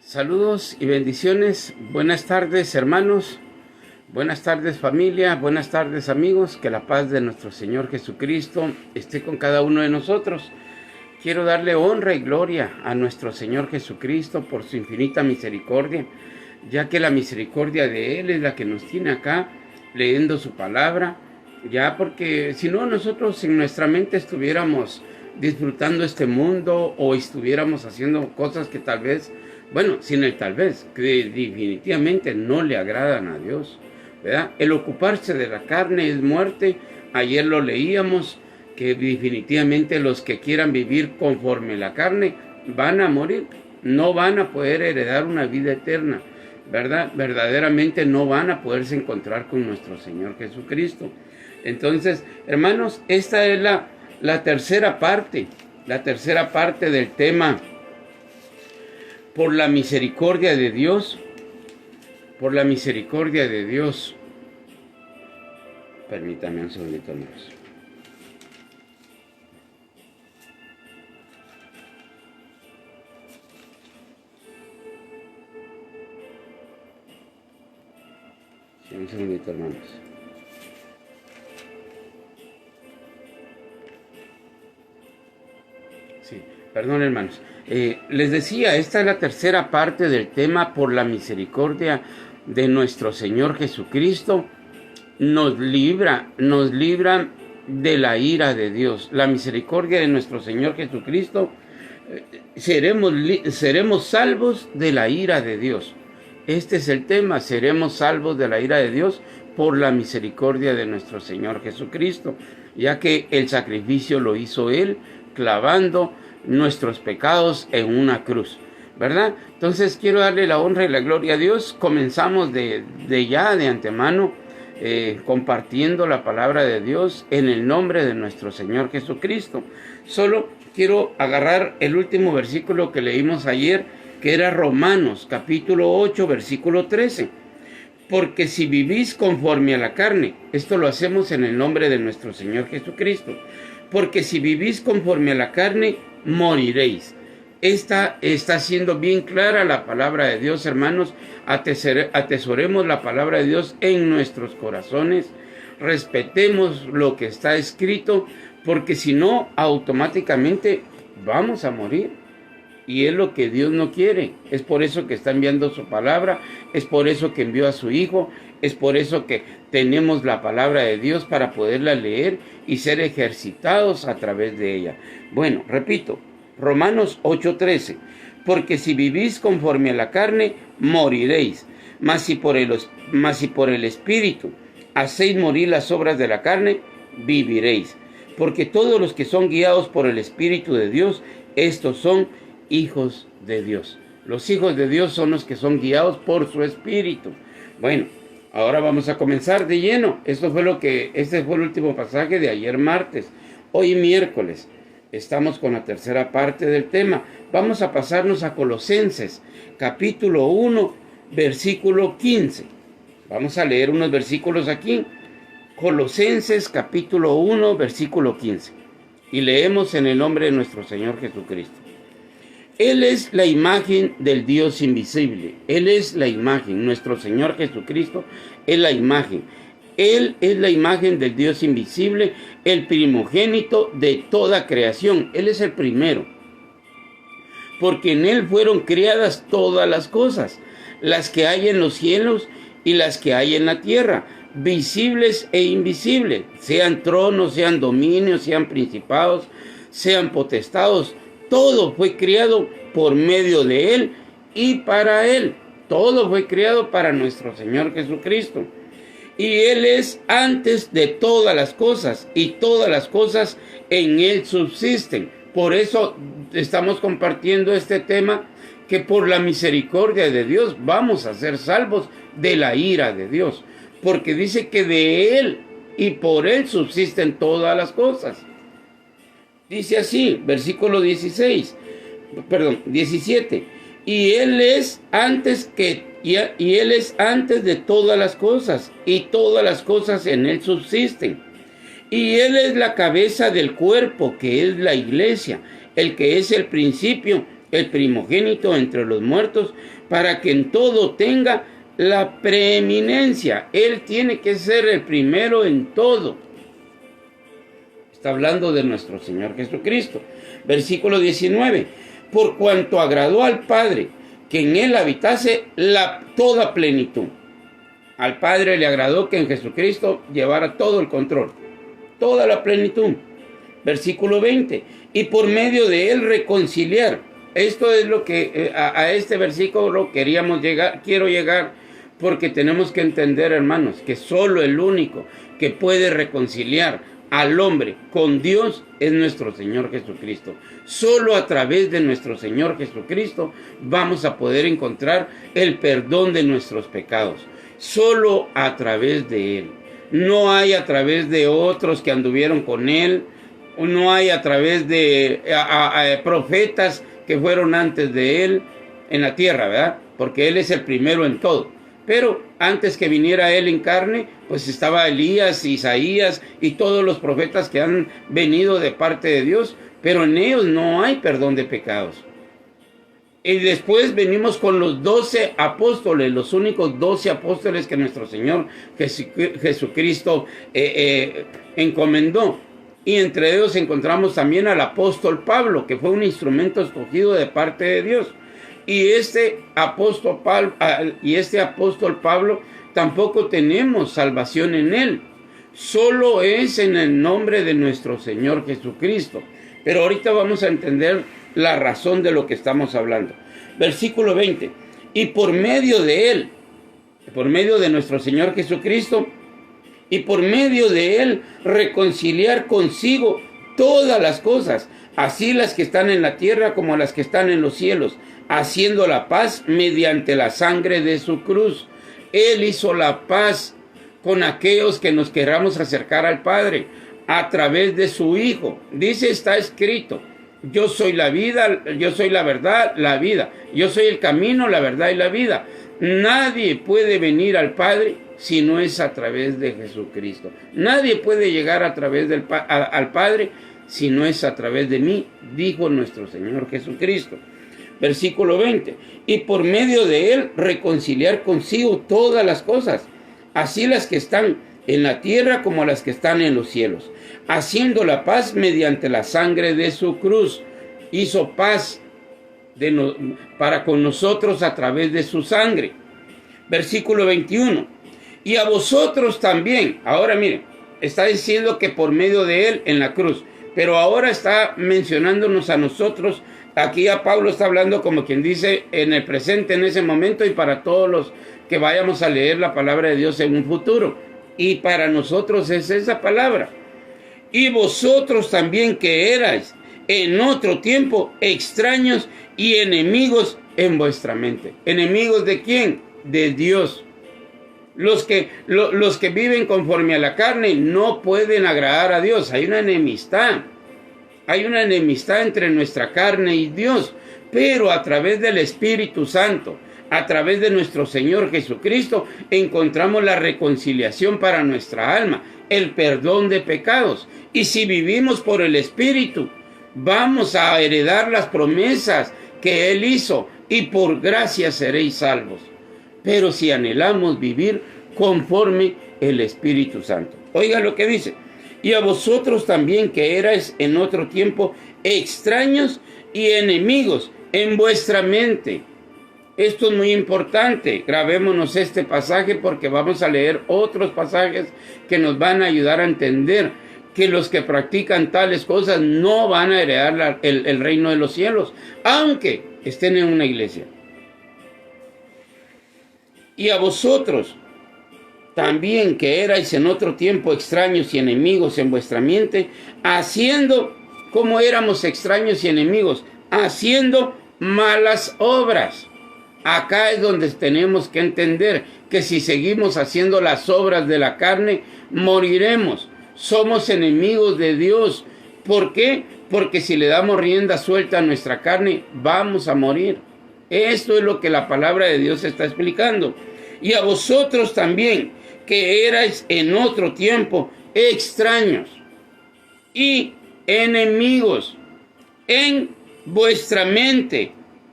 Saludos y bendiciones. Buenas tardes, hermanos. Buenas tardes, familia. Buenas tardes, amigos. Que la paz de nuestro Señor Jesucristo esté con cada uno de nosotros. Quiero darle honra y gloria a nuestro Señor Jesucristo por su infinita misericordia, ya que la misericordia de Él es la que nos tiene acá leyendo su palabra. Ya porque si no, nosotros en nuestra mente estuviéramos disfrutando este mundo o estuviéramos haciendo cosas que tal vez, bueno, sin el tal vez, que definitivamente no le agradan a Dios, ¿verdad? El ocuparse de la carne es muerte. Ayer lo leíamos, que definitivamente los que quieran vivir conforme la carne van a morir, no van a poder heredar una vida eterna, ¿verdad? Verdaderamente no van a poderse encontrar con nuestro Señor Jesucristo. Entonces, hermanos, esta es la tercera parte del tema. Por la misericordia de Dios, por la misericordia de Dios. Permítame un segundito más. Sí, un segundito, hermanos. Sí, perdón, hermanos. Les decía, esta es la tercera parte del tema. Por la misericordia de nuestro Señor Jesucristo nos libra de la ira de Dios. La misericordia de nuestro Señor Jesucristo, seremos salvos de la ira de Dios. Este es el tema, seremos salvos de la ira de Dios por la misericordia de nuestro Señor Jesucristo, ya que el sacrificio lo hizo Él, clavando nuestros pecados en una cruz, ¿verdad? Entonces quiero darle la honra y la gloria a Dios. Comenzamos de antemano compartiendo la palabra de Dios en el nombre de nuestro Señor Jesucristo. Solo quiero agarrar el último versículo que leímos ayer, que era Romanos capítulo 8 versículo 13. Porque si vivís conforme a la carne, esto lo hacemos en el nombre de nuestro Señor Jesucristo, porque si vivís conforme a la carne, moriréis. Esta está siendo bien clara la palabra de Dios, hermanos. Atesoremos la palabra de Dios en nuestros corazones. Respetemos lo que está escrito, porque si no, automáticamente vamos a morir. Y es lo que Dios no quiere. Es por eso que está enviando su palabra. Es por eso que envió a su Hijo. Es por eso que tenemos la palabra de Dios para poderla leer y ser ejercitados a través de ella. Bueno, repito, Romanos 8:13. Porque si vivís conforme a la carne, moriréis. Mas si por el Espíritu hacéis morir las obras de la carne, viviréis. Porque todos los que son guiados por el Espíritu de Dios, estos son hijos de Dios. Los hijos de Dios son los que son guiados por su Espíritu. Bueno, ahora vamos a comenzar de lleno. Este fue el último pasaje de ayer martes. Hoy miércoles estamos con la tercera parte del tema. Vamos a pasarnos a Colosenses, capítulo 1, versículo 15. Vamos a leer unos versículos aquí. Colosenses, capítulo 1, versículo 15. Y leemos en el nombre de nuestro Señor Jesucristo. Él es la imagen del Dios invisible. Él es la imagen. Nuestro Señor Jesucristo es la imagen. Él es la imagen del Dios invisible, el primogénito de toda creación. Él es el primero. Porque en Él fueron creadas todas las cosas, las que hay en los cielos y las que hay en la tierra, visibles e invisibles, sean tronos, sean dominios, sean principados, sean potestados. Todo fue creado por medio de Él y para Él. Todo fue creado para nuestro Señor Jesucristo. Y Él es antes de todas las cosas, y todas las cosas en Él subsisten. Por eso estamos compartiendo este tema, que por la misericordia de Dios vamos a ser salvos de la ira de Dios. Porque dice que de Él y por Él subsisten todas las cosas. Dice así, versículo 17. Y Él es antes de todas las cosas, y todas las cosas en Él subsisten. Y Él es la cabeza del cuerpo, que es la iglesia, el que es el principio, el primogénito entre los muertos, para que en todo tenga la preeminencia. Él tiene que ser el primero en todo. Está hablando de nuestro Señor Jesucristo. Versículo 19. Por cuanto agradó al Padre que en Él habitase toda plenitud. Al Padre le agradó que en Jesucristo llevara todo el control, toda la plenitud. Versículo 20. Y por medio de Él reconciliar. Esto es lo que a este versículo quiero llegar, porque tenemos que entender, hermanos, que solo el único que puede reconciliar al hombre con Dios es nuestro Señor Jesucristo. Solo a través de nuestro Señor Jesucristo vamos a poder encontrar el perdón de nuestros pecados. Solo a través de Él. No hay a través de otros que anduvieron con Él. No hay a través de profetas que fueron antes de Él en la tierra, ¿verdad? Porque Él es el primero en todo. Pero antes que viniera Él en carne, pues estaba Elías, Isaías y todos los profetas que han venido de parte de Dios, pero en ellos no hay perdón de pecados. Y después venimos con los 12 apóstoles, los únicos 12 apóstoles que nuestro Señor Jesucristo encomendó. Y entre ellos encontramos también al apóstol Pablo, que fue un instrumento escogido de parte de Dios. Y este apóstol Pablo tampoco tenemos salvación en él. Solo es en el nombre de nuestro Señor Jesucristo. Pero ahorita vamos a entender la razón de lo que estamos hablando. Versículo 20. Y por medio de Él, por medio de nuestro Señor Jesucristo, y por medio de Él reconciliar consigo todas las cosas, así las que están en la tierra como las que están en los cielos, haciendo la paz mediante la sangre de su cruz. Él hizo la paz con aquellos que nos queramos acercar al Padre a través de su Hijo. Dice, está escrito: yo soy la vida, yo soy la verdad, la vida. Yo soy el camino, la verdad y la vida. Nadie puede venir al Padre si no es a través de Jesucristo. Nadie puede llegar a través al Padre si no es a través de mí, dijo nuestro Señor Jesucristo. Versículo 20. Y por medio de Él reconciliar consigo todas las cosas, así las que están en la tierra como las que están en los cielos, haciendo la paz mediante la sangre de su cruz. Hizo paz para con nosotros a través de su sangre. Versículo 21. Y a vosotros también. Ahora miren, está diciendo que por medio de Él en la cruz, pero ahora está mencionándonos a nosotros. Aquí a Pablo está hablando como quien dice en el presente, en ese momento, y para todos los que vayamos a leer la palabra de Dios en un futuro. Y para nosotros es esa palabra. Y vosotros también, que erais en otro tiempo extraños y enemigos en vuestra mente. ¿Enemigos de quién? De Dios. Los que viven conforme a la carne no pueden agradar a Dios. Hay una enemistad. Hay una enemistad entre nuestra carne y Dios. Pero a través del Espíritu Santo, a través de nuestro Señor Jesucristo, encontramos la reconciliación para nuestra alma, el perdón de pecados. Y si vivimos por el Espíritu, vamos a heredar las promesas que Él hizo, y por gracia seréis salvos. Pero si anhelamos vivir conforme el Espíritu Santo. Oiga lo que dice. Y a vosotros también, que erais en otro tiempo extraños y enemigos en vuestra mente. Esto es muy importante. Grabémonos este pasaje porque vamos a leer otros pasajes que nos van a ayudar a entender que los que practican tales cosas no van a heredar el reino de los cielos, aunque estén en una iglesia. Y a vosotros también, que erais en otro tiempo extraños y enemigos en vuestra mente, haciendo, como éramos extraños y enemigos, haciendo malas obras. Acá es donde tenemos que entender que si seguimos haciendo las obras de la carne, moriremos. Somos enemigos de Dios. ¿Por qué? Porque si le damos rienda suelta a nuestra carne, vamos a morir. Esto es lo que la palabra de Dios está explicando. Y a vosotros también, que erais en otro tiempo extraños y enemigos en vuestra mente,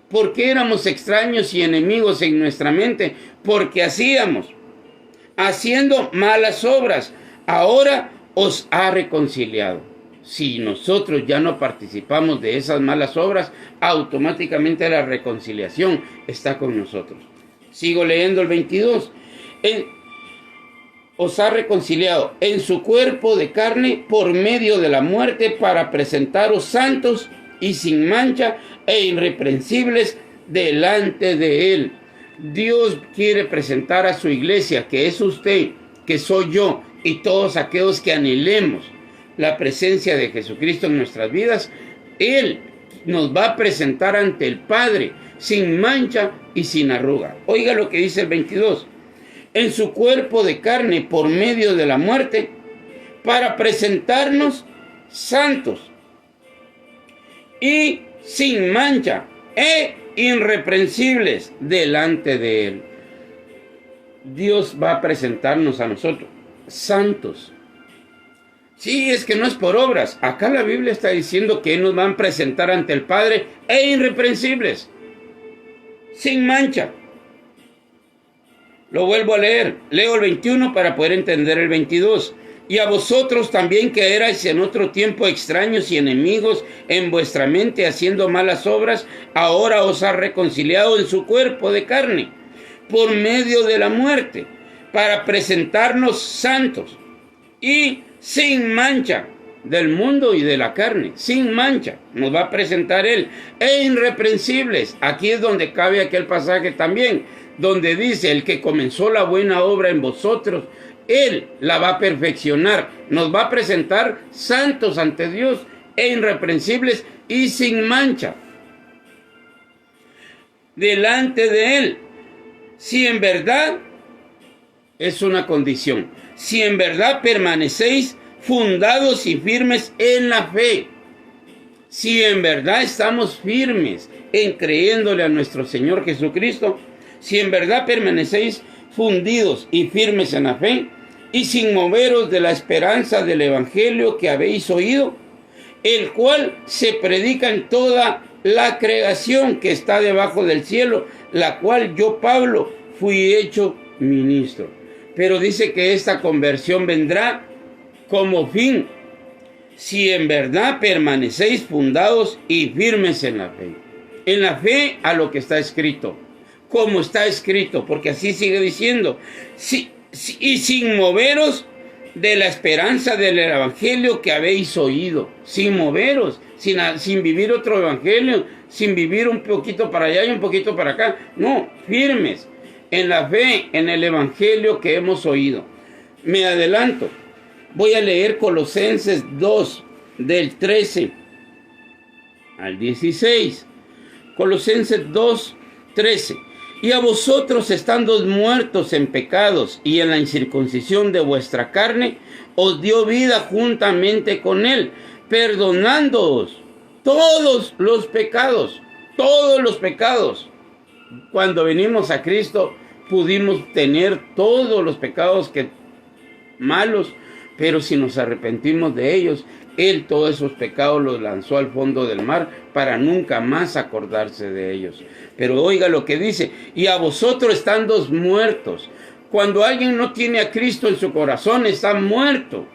¿Por qué éramos extraños y enemigos en nuestra mente? Porque haciendo malas obras, ahora os ha reconciliado. Si nosotros ya no participamos de esas malas obras, automáticamente la reconciliación está con nosotros. Sigo leyendo el 22. Os ha reconciliado en su cuerpo de carne por medio de la muerte para presentaros santos y sin mancha e irreprensibles delante de Él. Dios quiere presentar a su iglesia, que es usted, que soy yo, y todos aquellos que anhelemos la presencia de Jesucristo en nuestras vidas. Él nos va a presentar ante el Padre sin mancha y sin arruga. Oiga lo que dice el 22. En su cuerpo de carne por medio de la muerte para presentarnos santos y sin mancha e irreprensibles delante de Él. Dios va a presentarnos a nosotros santos. Sí, es que no es por obras. Acá la Biblia está diciendo que nos van a presentar ante el Padre e irreprensibles, sin mancha. Lo vuelvo a leer. Leo el 21 para poder entender el 22. Y a vosotros también, que erais en otro tiempo extraños y enemigos en vuestra mente, haciendo malas obras, ahora os ha reconciliado en su cuerpo de carne por medio de la muerte, para presentarnos santos y sin mancha del mundo y de la carne, sin mancha, nos va a presentar Él, e irreprensibles. Aquí es donde cabe aquel pasaje también, donde dice: el que comenzó la buena obra en vosotros, Él la va a perfeccionar. Nos va a presentar santos ante Dios, e irreprensibles y sin mancha delante de Él. Si en verdad, es una condición, si en verdad permanecéis fundados y firmes en la fe, si en verdad estamos firmes en creyéndole a nuestro Señor Jesucristo, si en verdad permanecéis fundidos y firmes en la fe, y sin moveros de la esperanza del Evangelio que habéis oído, el cual se predica en toda la creación que está debajo del cielo, la cual yo, Pablo, fui hecho ministro. Pero dice que esta conversión vendrá como fin si en verdad permanecéis fundados y firmes en la fe. En la fe a lo que está escrito, como está escrito, porque así sigue diciendo, y sin moveros de la esperanza del evangelio que habéis oído, sin moveros, sin vivir otro evangelio, sin vivir un poquito para allá y un poquito para acá, no, firmes en la fe, en el evangelio que hemos oído. Me adelanto, voy a leer Colosenses 2, del 13 al 16. Colosenses 2, 13. Y a vosotros, estando muertos en pecados y en la incircuncisión de vuestra carne, os dio vida juntamente con Él, perdonándoos todos los pecados, todos los pecados. Cuando venimos a Cristo, pudimos tener todos los pecados malos, pero si nos arrepentimos de ellos, Él todos esos pecados los lanzó al fondo del mar para nunca más acordarse de ellos. Pero oiga lo que dice: y a vosotros, estando muertos. Cuando alguien no tiene a Cristo en su corazón, está muerto.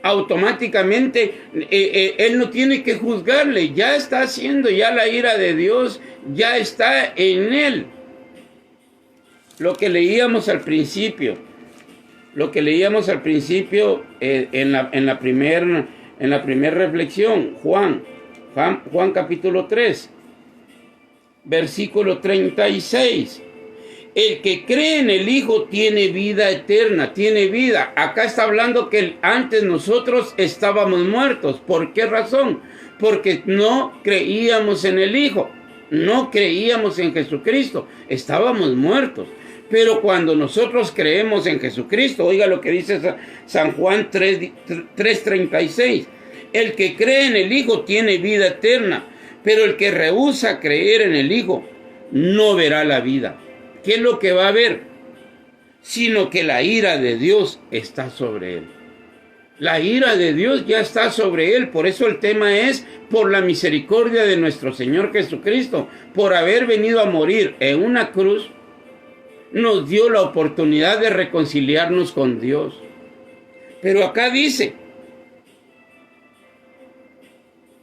Automáticamente Él no tiene que juzgarle, ya está haciendo, ya la ira de Dios ya está en Él. Lo que leíamos al principio, en la primera reflexión, Juan capítulo 3, versículo 36. El que cree en el Hijo tiene vida eterna, tiene vida. Acá está hablando que antes nosotros estábamos muertos. ¿Por qué razón? Porque no creíamos en el Hijo, no creíamos en Jesucristo, estábamos muertos. Pero cuando nosotros creemos en Jesucristo, oiga lo que dice San Juan 3:36. El que cree en el Hijo tiene vida eterna, pero el que rehúsa creer en el Hijo no verá la vida. ¿Qué es lo que va a ver? Sino que la ira de Dios está sobre él. La ira de Dios ya está sobre él. Por eso el tema es por la misericordia de nuestro Señor Jesucristo. Por haber venido a morir en una cruz, nos dio la oportunidad de reconciliarnos con Dios. Pero acá dice,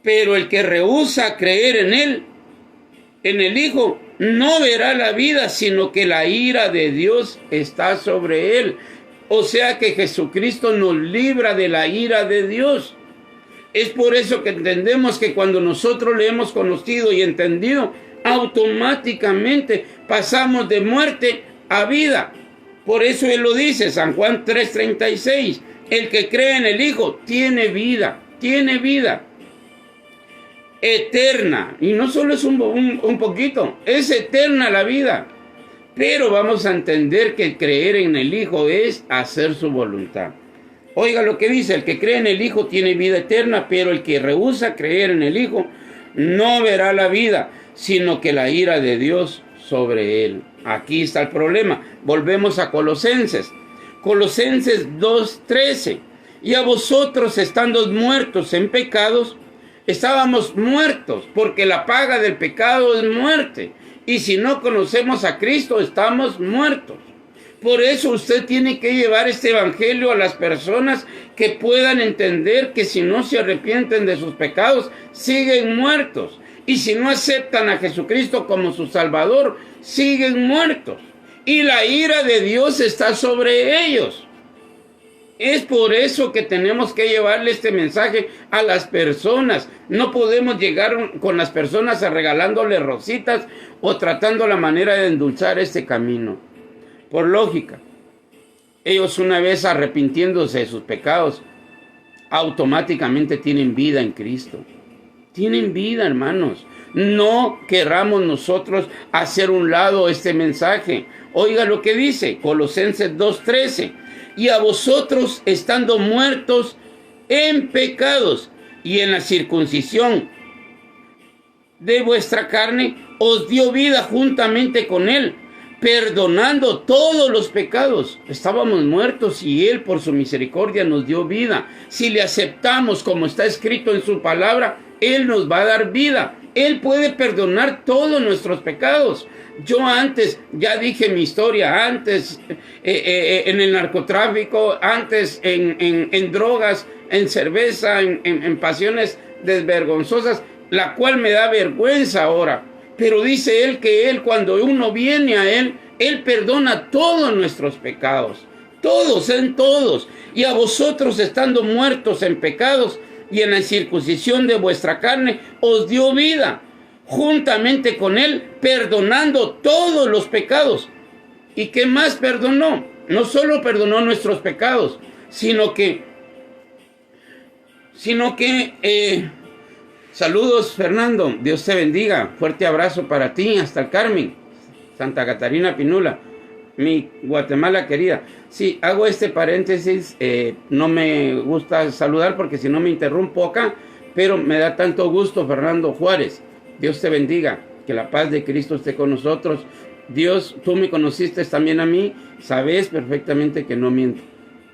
pero el que rehúsa creer en él, en el Hijo, no verá la vida, sino que la ira de Dios está sobre él. O sea que Jesucristo nos libra de la ira de Dios. Es por eso que entendemos que cuando nosotros le hemos conocido y entendido, automáticamente pasamos de muerte a vida. Por eso él lo dice, San Juan 3:36, el que cree en el Hijo tiene vida eterna. Y no solo es un poquito, es eterna la vida. Pero vamos a entender que creer en el Hijo es hacer su voluntad. Oiga lo que dice, el que cree en el Hijo tiene vida eterna, pero el que rehúsa creer en el Hijo no verá la vida, sino que la ira de Dios sobre él. Aquí está el problema. Volvemos a Colosenses. Colosenses 2:13. Y a vosotros, estando muertos en pecados, estábamos muertos, porque la paga del pecado es muerte. Y si no conocemos a Cristo, estamos muertos. Por eso usted tiene que llevar este evangelio a las personas que puedan entender que si no se arrepienten de sus pecados, siguen muertos. Y si no aceptan a Jesucristo como su Salvador, siguen muertos. Y la ira de Dios está sobre ellos. Es por eso que tenemos que llevarle este mensaje a las personas. No podemos llegar con las personas regalándoles rositas o tratando la manera de endulzar este camino. Por lógica, ellos una vez arrepintiéndose de sus pecados, automáticamente tienen vida en Cristo. Tienen vida, hermanos. No querramos nosotros hacer un lado este mensaje. Oiga lo que dice Colosenses 2:13. Y a vosotros, estando muertos en pecados y en la circuncisión de vuestra carne, os dio vida juntamente con él, perdonando todos los pecados. Estábamos muertos y él por su misericordia nos dio vida. Si le aceptamos como está escrito en su palabra, él nos va a dar vida. Él puede perdonar todos nuestros pecados. Yo antes, ya dije mi historia, antes en el narcotráfico, antes en drogas, en cerveza, en pasiones desvergonzosas, la cual me da vergüenza ahora. Pero dice él que él, cuando uno viene a él, él perdona todos nuestros pecados. Todos, en todos. Y a vosotros, estando muertos en pecados y en la circuncisión de vuestra carne, os dio vida juntamente con él, perdonando todos los pecados. ¿Y qué más perdonó? No solo perdonó nuestros pecados, sino que saludos, Fernando, Dios te bendiga, fuerte abrazo para ti, hasta el Carmen, Santa Catarina Pinula, mi Guatemala querida. Sí, hago este paréntesis, no me gusta saludar porque si no me interrumpo acá, pero me da tanto gusto, Fernando Juárez. Dios te bendiga, que la paz de Cristo esté con nosotros. Dios, tú me conociste también a mí, sabes perfectamente que no miento.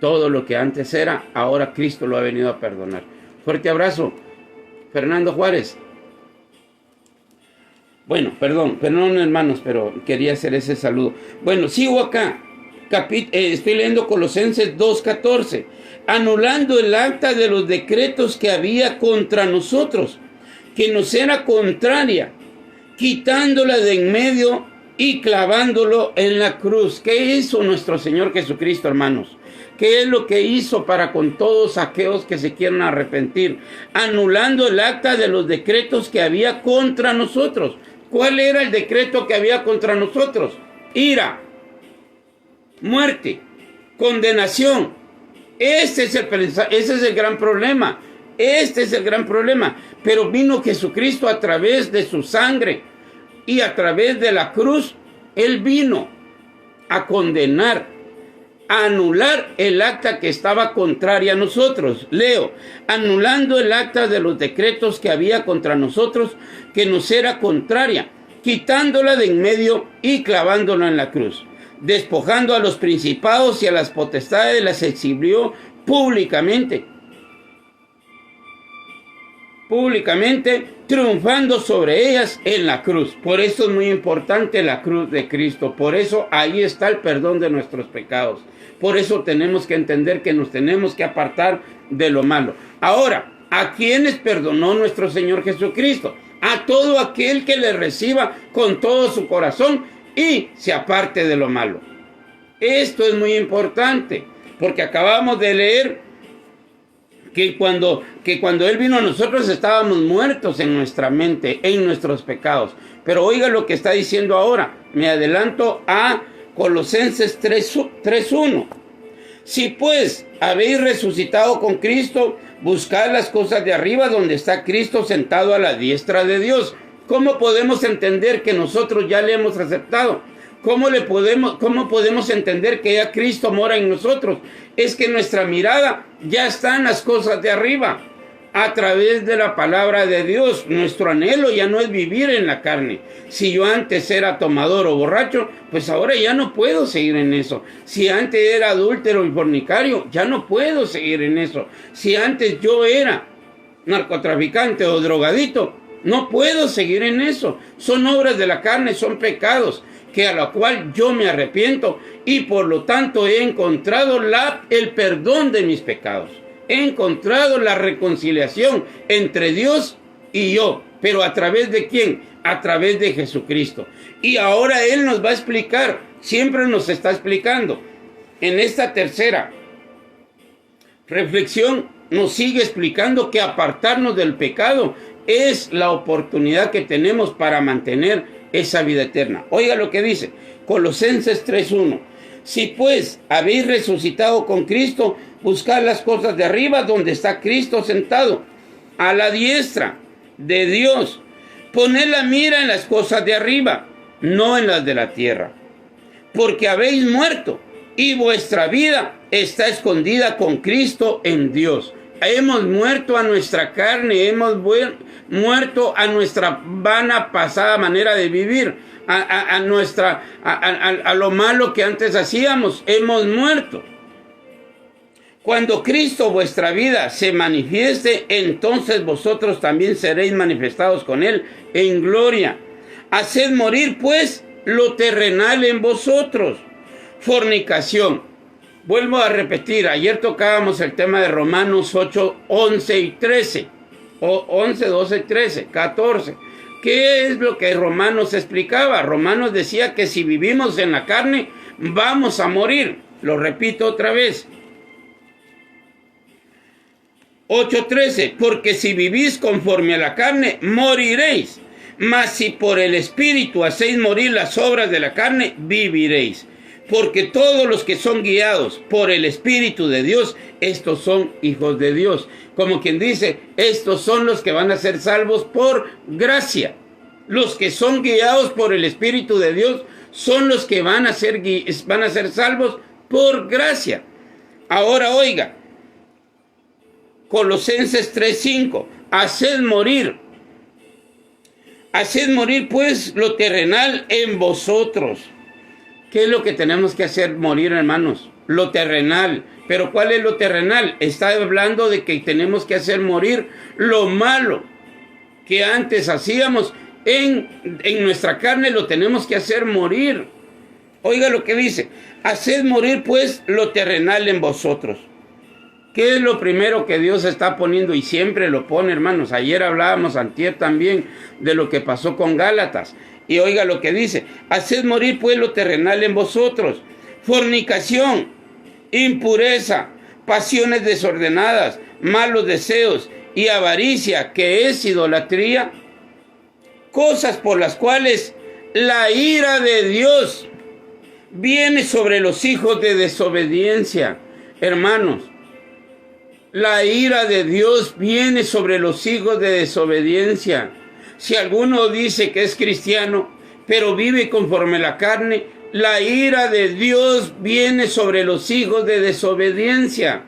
Todo lo que antes era, ahora Cristo lo ha venido a perdonar. Fuerte abrazo, Fernando Juárez. Bueno, perdón hermanos, pero quería hacer ese saludo. Bueno, sigo acá, estoy leyendo Colosenses 2:14. Anulando el acta de los decretos que había contra nosotros, que nos era contraria, quitándola de en medio y clavándolo en la cruz. ¿Qué hizo nuestro Señor Jesucristo, hermanos? ¿Qué es lo que hizo para con todos aquellos que se quieran arrepentir? Anulando el acta de los decretos que había contra nosotros. ¿Cuál era el decreto que había contra nosotros? Ira, muerte, condenación. Ese es el gran problema. Este es el gran problema. Pero vino Jesucristo a través de su sangre y a través de la cruz. Él vino a condenar, a anular el acta que estaba contraria a nosotros. Leo, anulando el acta de los decretos que había contra nosotros, que nos era contraria, quitándola de en medio y clavándola en la cruz. Despojando a los principados y a las potestades, las exhibió públicamente, públicamente, triunfando sobre ellas en la cruz. Por eso es muy importante la cruz de Cristo. Por eso ahí está el perdón de nuestros pecados. Por eso tenemos que entender que nos tenemos que apartar de lo malo. Ahora, ¿a quiénes perdonó nuestro Señor Jesucristo? A todo aquel que le reciba con todo su corazón y se aparte de lo malo. Esto es muy importante, porque acabamos de leer que cuando Él vino a nosotros estábamos muertos en nuestra mente, en nuestros pecados. Pero oiga lo que está diciendo ahora. Me adelanto a Colosenses 3:1. Si pues habéis resucitado con Cristo, buscad las cosas de arriba donde está Cristo sentado a la diestra de Dios. ¿Cómo podemos entender que nosotros ya le hemos aceptado? ¿Cómo podemos entender que ya Cristo mora en nosotros? Es que nuestra mirada ya está en las cosas de arriba, a través de la palabra de Dios. Nuestro anhelo ya no es vivir en la carne. Si yo antes era tomador o borracho, pues ahora ya no puedo seguir en eso. Si antes era adúltero y fornicario, ya no puedo seguir en eso. Si antes yo era narcotraficante o drogadito, no puedo seguir en eso. Son obras de la carne, son pecados que a la cual yo me arrepiento y por lo tanto he encontrado el perdón de mis pecados. He encontrado la reconciliación entre Dios y yo. ¿Pero a través de quién? A través de Jesucristo. Y ahora Él nos va a explicar, siempre nos está explicando. En esta tercera reflexión nos sigue explicando que apartarnos del pecado es la oportunidad que tenemos para mantener esa vida eterna. Oiga lo que dice Colosenses 3:1. Si pues habéis resucitado con Cristo, buscad las cosas de arriba donde está Cristo sentado a la diestra de Dios. Poned la mira en las cosas de arriba, no en las de la tierra. Porque habéis muerto y vuestra vida está escondida con Cristo en Dios. Hemos muerto a nuestra carne, hemos muerto a nuestra vana pasada manera de vivir, a lo malo que antes hacíamos, hemos muerto. Cuando Cristo vuestra vida se manifieste, entonces vosotros también seréis manifestados con Él en gloria. Haced morir pues lo terrenal en vosotros. Fornicación. Vuelvo a repetir, ayer tocábamos el tema de Romanos 8, 11 y 13. O 11, 12, 13, 14. ¿Qué es lo que Romanos explicaba? Romanos decía que si vivimos en la carne, vamos a morir. Lo repito otra vez. 8:13, porque si vivís conforme a la carne, moriréis. Mas si por el Espíritu hacéis morir las obras de la carne, viviréis. Porque todos los que son guiados por el Espíritu de Dios, estos son hijos de Dios. Como quien dice, estos son los que van a ser salvos por gracia. Los que son guiados por el Espíritu de Dios son los que van a ser salvos por gracia. Ahora oiga, Colosenses 3:5, haced morir pues lo terrenal en vosotros. ¿Qué es lo que tenemos que hacer morir, hermanos? Lo terrenal. ¿Pero cuál es lo terrenal? Está hablando de que tenemos que hacer morir lo malo que antes hacíamos en nuestra carne, lo tenemos que hacer morir. Oiga lo que dice, haced morir pues lo terrenal en vosotros. ¿Qué es lo primero que Dios está poniendo? Y siempre lo pone, hermanos. Ayer hablábamos, antier también, de lo que pasó con Gálatas. Y oiga lo que dice, haced morir pues lo terrenal en vosotros. Fornicación, impureza, pasiones desordenadas, malos deseos y avaricia, que es idolatría. Cosas por las cuales la ira de Dios viene sobre los hijos de desobediencia. Hermanos, la ira de Dios viene sobre los hijos de desobediencia. Si alguno dice que es cristiano, pero vive conforme a la carne, la ira de Dios viene sobre los hijos de desobediencia.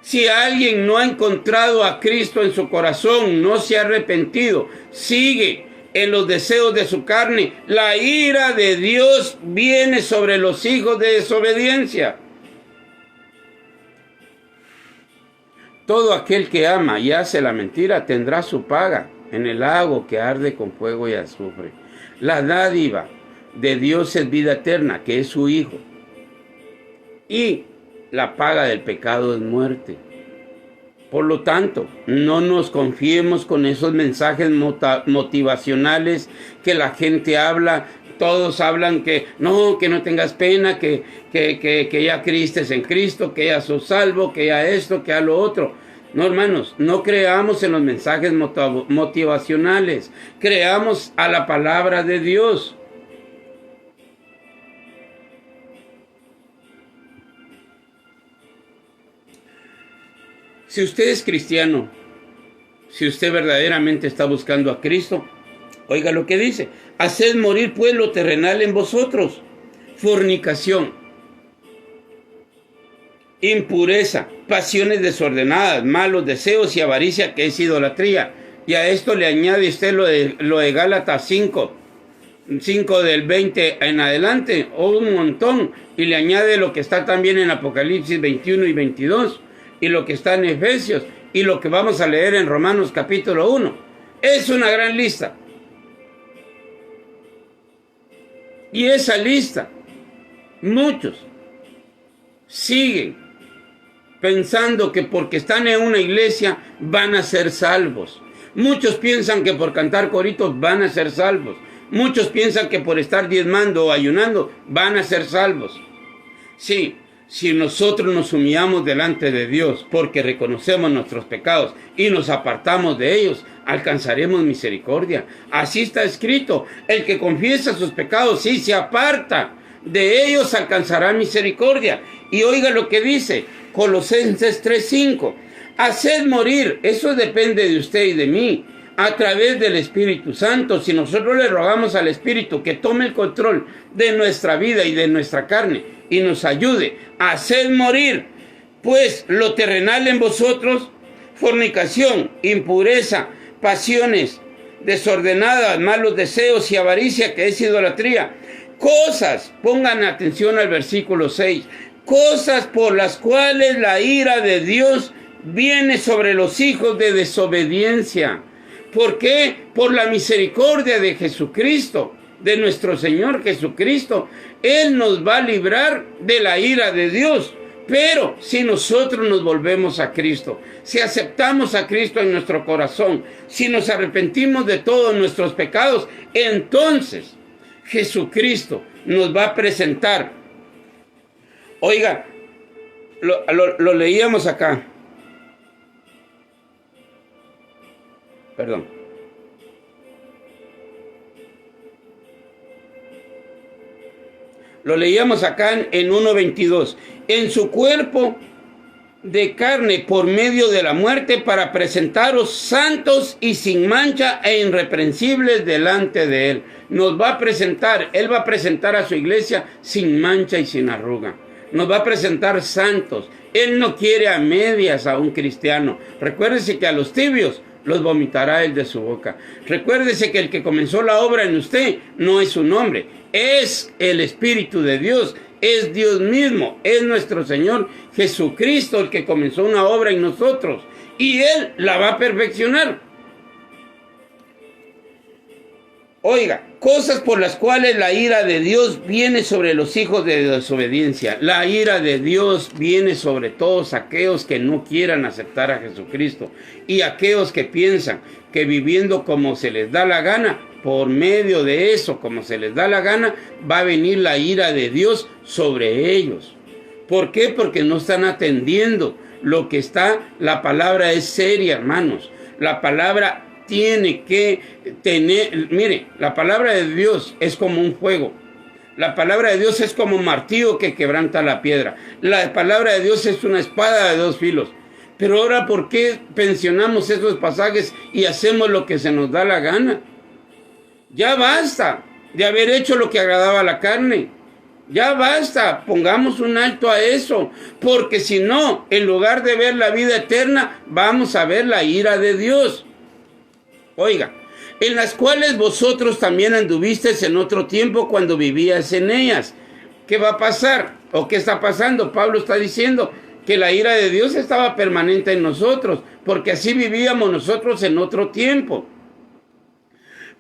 Si alguien no ha encontrado a Cristo en su corazón, no se ha arrepentido, sigue en los deseos de su carne, la ira de Dios viene sobre los hijos de desobediencia. Todo aquel que ama y hace la mentira tendrá su paga en el lago que arde con fuego y azufre. La dádiva de Dios es vida eterna, que es su Hijo. Y la paga del pecado es muerte. Por lo tanto, no nos confiemos con esos mensajes motivacionales que la gente habla. Todos hablan que no tengas pena, que ya creíste en Cristo, que ya sos salvo, que ya esto, que ya lo otro. No, hermanos, no creamos en los mensajes motivacionales. Creamos a la palabra de Dios. Si usted es cristiano, si usted verdaderamente está buscando a Cristo, oiga lo que dice: haced morir pues lo terrenal en vosotros: fornicación, impureza, pasiones desordenadas, malos deseos y avaricia, que es idolatría. Y a esto le añade usted lo de Gálatas 5 del 20 en adelante, o un montón, y le añade lo que está también en Apocalipsis 21 y 22, y lo que está en Efesios, y lo que vamos a leer en Romanos capítulo 1. Es una gran lista. Y esa lista, muchos siguen pensando que porque están en una iglesia van a ser salvos. Muchos piensan que por cantar coritos van a ser salvos. Muchos piensan que por estar diezmando o ayunando van a ser salvos. Sí, si nosotros nos humillamos delante de Dios porque reconocemos nuestros pecados y nos apartamos de ellos, alcanzaremos misericordia. Así está escrito: el que confiesa sus pecados y se aparta de ellos alcanzará misericordia. Y oiga lo que dice Colosenses 3:5: haced morir, eso depende de usted y de mí, a través del Espíritu Santo. Si nosotros le rogamos al Espíritu que tome el control de nuestra vida y de nuestra carne y nos ayude, haced morir pues lo terrenal en vosotros: fornicación, impureza, pasiones desordenadas, malos deseos y avaricia, que es idolatría. Cosas, pongan atención al versículo 6, cosas por las cuales la ira de Dios viene sobre los hijos de desobediencia. ¿Por qué? Por la misericordia de Jesucristo, de nuestro Señor Jesucristo. Él nos va a librar de la ira de Dios. Pero si nosotros nos volvemos a Cristo, si aceptamos a Cristo en nuestro corazón, si nos arrepentimos de todos nuestros pecados, entonces Jesucristo nos va a presentar. Oiga, lo leíamos acá. Perdón. Lo leíamos acá en 1:22. En su cuerpo de carne por medio de la muerte, para presentaros santos y sin mancha e irreprensibles delante de Él. Nos va a presentar, Él va a presentar a su iglesia sin mancha y sin arruga. Nos va a presentar santos. Él no quiere a medias a un cristiano. Recuérdese que a los tibios los vomitará Él de su boca. Recuérdese que el que comenzó la obra en usted no es su nombre, es el Espíritu de Dios, es Dios mismo, es nuestro Señor Jesucristo el que comenzó una obra en nosotros, y Él la va a perfeccionar. Oiga, cosas por las cuales la ira de Dios viene sobre los hijos de desobediencia. La ira de Dios viene sobre todos aquellos que no quieran aceptar a Jesucristo, y aquellos que piensan que viviendo como se les da la gana, por medio de eso, como se les da la gana, va a venir la ira de Dios sobre ellos. ¿Por qué? Porque no están atendiendo lo que está. La palabra es seria, hermanos. La palabra tiene que tener, mire, la palabra de Dios es como un fuego. La palabra de Dios es como un martillo que quebranta la piedra. La palabra de Dios es una espada de dos filos. Pero ahora, ¿por qué pensionamos esos pasajes y hacemos lo que se nos da la gana? Ya basta de haber hecho lo que agradaba a la carne. Ya basta, pongamos un alto a eso, porque si no, en lugar de ver la vida eterna, vamos a ver la ira de Dios. Oiga, en las cuales vosotros también anduvisteis en otro tiempo cuando vivías en ellas. ¿Qué va a pasar? ¿O qué está pasando? Pablo está diciendo que la ira de Dios estaba permanente en nosotros, porque así vivíamos nosotros en otro tiempo.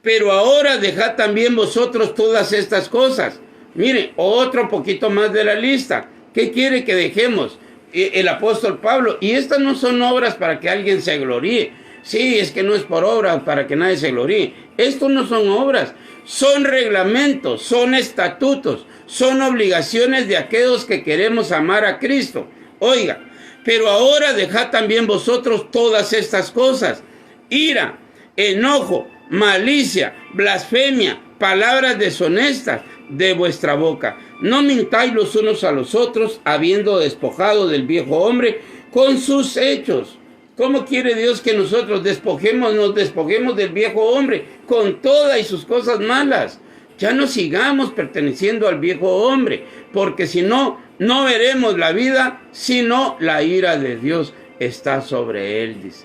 Pero ahora dejad también vosotros todas estas cosas. Mire, otro poquito más de la lista. ¿Qué quiere que dejemos? El apóstol Pablo. Y estas no son obras para que alguien se gloríe. Sí, es que no es por obras para que nadie se gloríe. Estos no son obras. Son reglamentos, son estatutos, son obligaciones de aquellos que queremos amar a Cristo. Oiga, pero ahora dejad también vosotros todas estas cosas. Ira, enojo, malicia, blasfemia, palabras deshonestas de vuestra boca. No mintáis los unos a los otros, habiendo despojado del viejo hombre con sus hechos. ¿Cómo quiere Dios que nosotros nos despojemos del viejo hombre con todas y sus cosas malas? Ya no sigamos perteneciendo al viejo hombre, porque si no, no veremos la vida, sino la ira de Dios está sobre él, dice.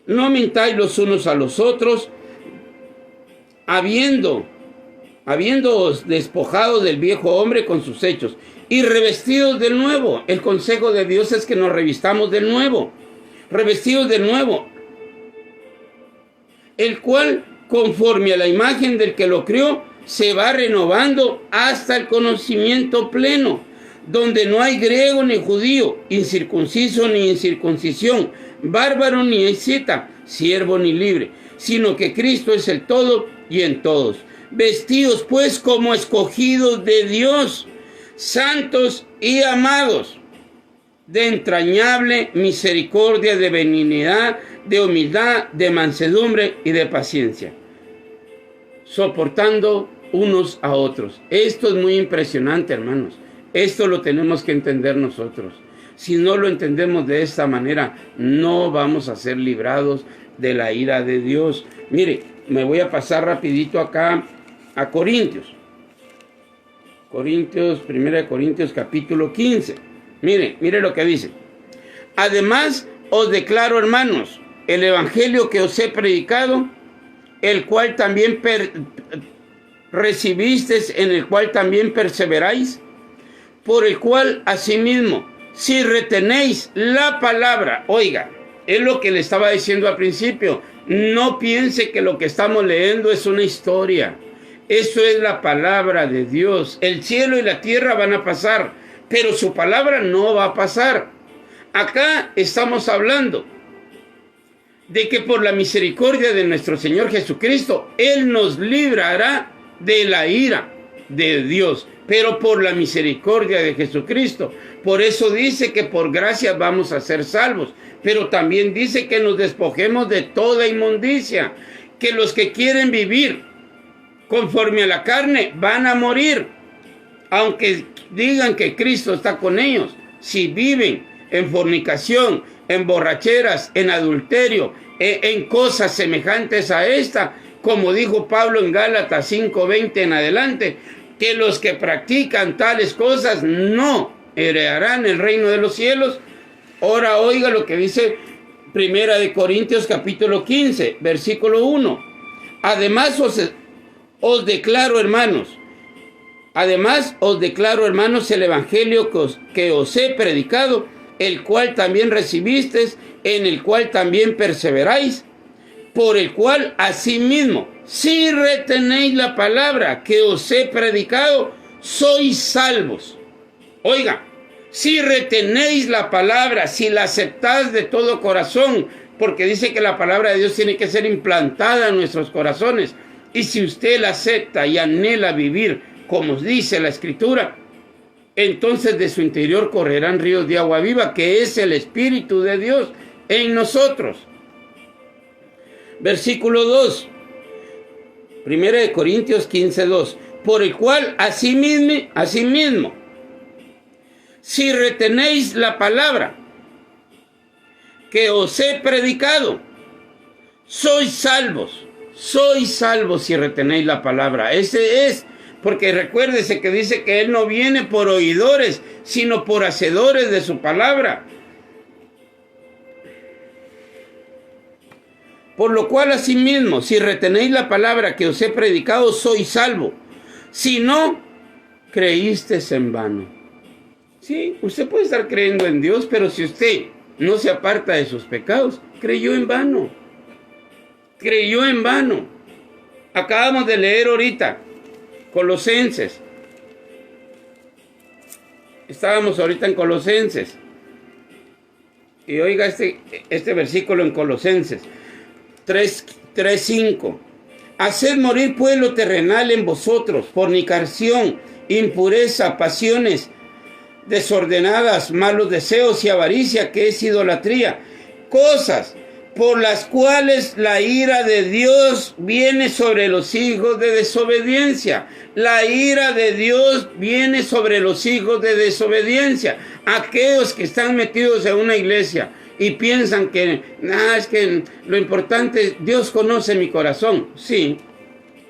No mintáis los unos a los otros, habiéndoos despojado del viejo hombre con sus hechos, y revestidos del nuevo. El consejo de Dios es que nos revistamos del nuevo, revestidos del nuevo, el cual, conforme a la imagen del que lo crió, se va renovando hasta el conocimiento pleno, donde no hay griego ni judío, incircunciso ni incircuncisión, bárbaro ni escita, siervo ni libre, sino que Cristo es el todo y en todos. Vestidos pues como escogidos de Dios, santos y amados, de entrañable misericordia, de benignidad, de humildad, de mansedumbre y de paciencia, soportando unos a otros. Esto es muy impresionante, hermanos. Esto lo tenemos que entender nosotros. Si no lo entendemos de esta manera, no vamos a ser librados de la ira de Dios. Mire, me voy a pasar rapidito acá a Corintios. 1 Corintios capítulo 15. Mire lo que dice. Además, os declaro, hermanos, el evangelio que os he predicado, el cual también recibisteis, en el cual también perseveráis, por el cual asimismo, si retenéis la palabra, oiga, es lo que le estaba diciendo al principio, no piense que lo que estamos leyendo es una historia. Eso es la palabra de Dios. El cielo y la tierra van a pasar, pero su palabra no va a pasar. Acá estamos hablando de que por la misericordia de nuestro Señor Jesucristo, Él nos librará de la ira de Dios, pero por la misericordia de Jesucristo. Por eso dice que por gracia vamos a ser salvos, pero también dice que nos despojemos de toda inmundicia, que los que quieren vivir conforme a la carne van a morir, aunque digan que Cristo está con ellos. Si viven en fornicación, en borracheras, en adulterio, en cosas semejantes a esta, como dijo Pablo en Gálatas 5:20 en adelante, que los que practican tales cosas no heredarán el reino de los cielos. Ahora oiga lo que dice 1 Corintios capítulo 15, versículo 1. Además os declaro, hermanos, el evangelio que os he predicado, el cual también recibisteis, en el cual también perseveráis, por el cual asimismo, si retenéis la palabra que os he predicado, sois salvos. Oiga, si retenéis la palabra, si la aceptáis de todo corazón, porque dice que la palabra de Dios tiene que ser implantada en nuestros corazones, y si usted la acepta y anhela vivir como dice la Escritura, entonces de su interior correrán ríos de agua viva, que es el Espíritu de Dios en nosotros. Versículo 2, 1 Corintios 15:2. Por el cual asimismo, si retenéis la palabra que os he predicado, sois salvos. Sois salvos si retenéis la palabra. Ese es, porque recuérdese que dice que Él no viene por oidores, sino por hacedores de su palabra. Por lo cual asimismo, si retenéis la palabra que os he predicado, sois salvo. Si no, creísteis en vano. Sí, usted puede estar creyendo en Dios, pero si usted no se aparta de sus pecados, creyó en vano. Creyó en vano. Acabamos de leer ahorita Colosenses. Estábamos ahorita en Colosenses. Y oiga este versículo en Colosenses 3:5. Haced morir pues lo terrenal en vosotros, fornicación, impureza, pasiones desordenadas, malos deseos y avaricia, que es idolatría, cosas por las cuales la ira de Dios viene sobre los hijos de desobediencia. La ira de Dios viene sobre los hijos de desobediencia. Aquellos que están metidos en una iglesia y piensan que, es que lo importante es, Dios conoce mi corazón. Sí,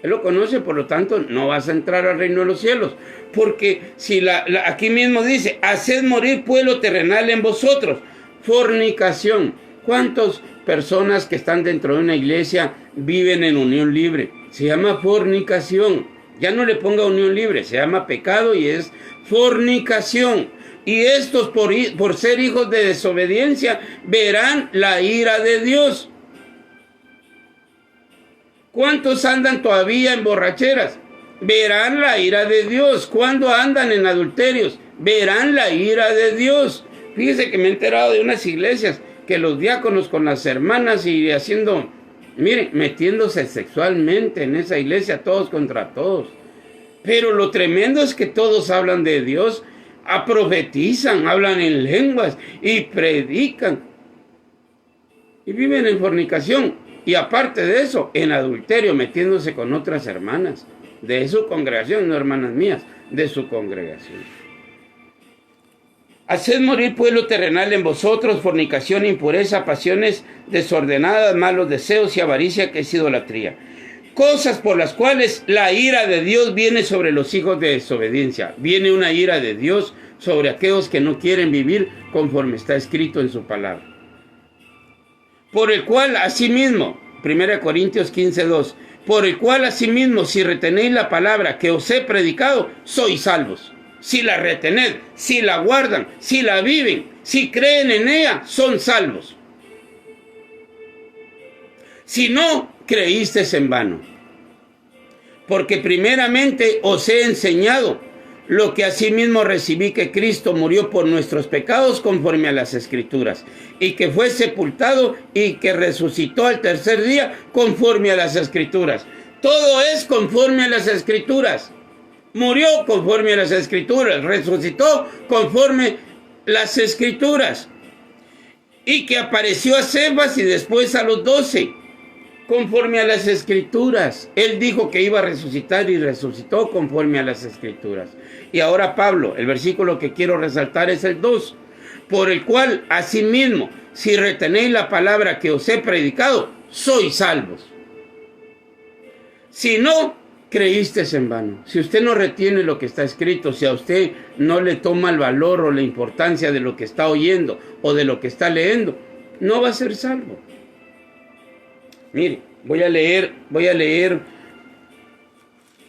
Él lo conoce, por lo tanto, no vas a entrar al reino de los cielos. Porque si aquí mismo dice, haced morir pueblo terrenal en vosotros, fornicación. ¿Cuántas personas que están dentro de una iglesia viven en unión libre? Se llama fornicación. Ya no le ponga unión libre, se llama pecado y es fornicación. Y estos por ser hijos de desobediencia verán la ira de Dios. ¿Cuántos andan todavía en borracheras? Verán la ira de Dios. ¿Cuándo andan en adulterios? Verán la ira de Dios. Fíjese que me he enterado de unas iglesias que los diáconos con las hermanas y haciendo, miren, metiéndose sexualmente en esa iglesia, todos contra todos. Pero lo tremendo es que todos hablan de Dios, profetizan, hablan en lenguas y predican. Y viven en fornicación. Y aparte de eso, en adulterio, metiéndose con otras hermanas de su congregación, no hermanas mías, de su congregación. Haced morir pueblo terrenal en vosotros, fornicación, impureza, pasiones desordenadas, malos deseos y avaricia, que es idolatría. Cosas por las cuales la ira de Dios viene sobre los hijos de desobediencia. Viene una ira de Dios sobre aquellos que no quieren vivir conforme está escrito en su palabra. Por el cual asimismo, 1 Corintios 15:2, por el cual asimismo, si retenéis la palabra que os he predicado, sois salvos. Si la retened, si la guardan, si la viven, si creen en ella, son salvos. Si no, creísteis en vano. Porque primeramente os he enseñado lo que asimismo recibí, que Cristo murió por nuestros pecados conforme a las Escrituras, y que fue sepultado y que resucitó al tercer día conforme a las Escrituras. Todo es conforme a las Escrituras. Murió conforme a las Escrituras, resucitó conforme a las Escrituras, y que apareció a Cefas y después a los 12, conforme a las Escrituras. Él dijo que iba a resucitar y resucitó conforme a las Escrituras. Y ahora Pablo, el versículo que quiero resaltar es el 2, por el cual asimismo, si retenéis la palabra que os he predicado, sois salvos. Si no, creísteis en vano. Si usted no retiene lo que está escrito, si a usted no le toma el valor o la importancia de lo que está oyendo o de lo que está leyendo, no va a ser salvo. Mire, voy a leer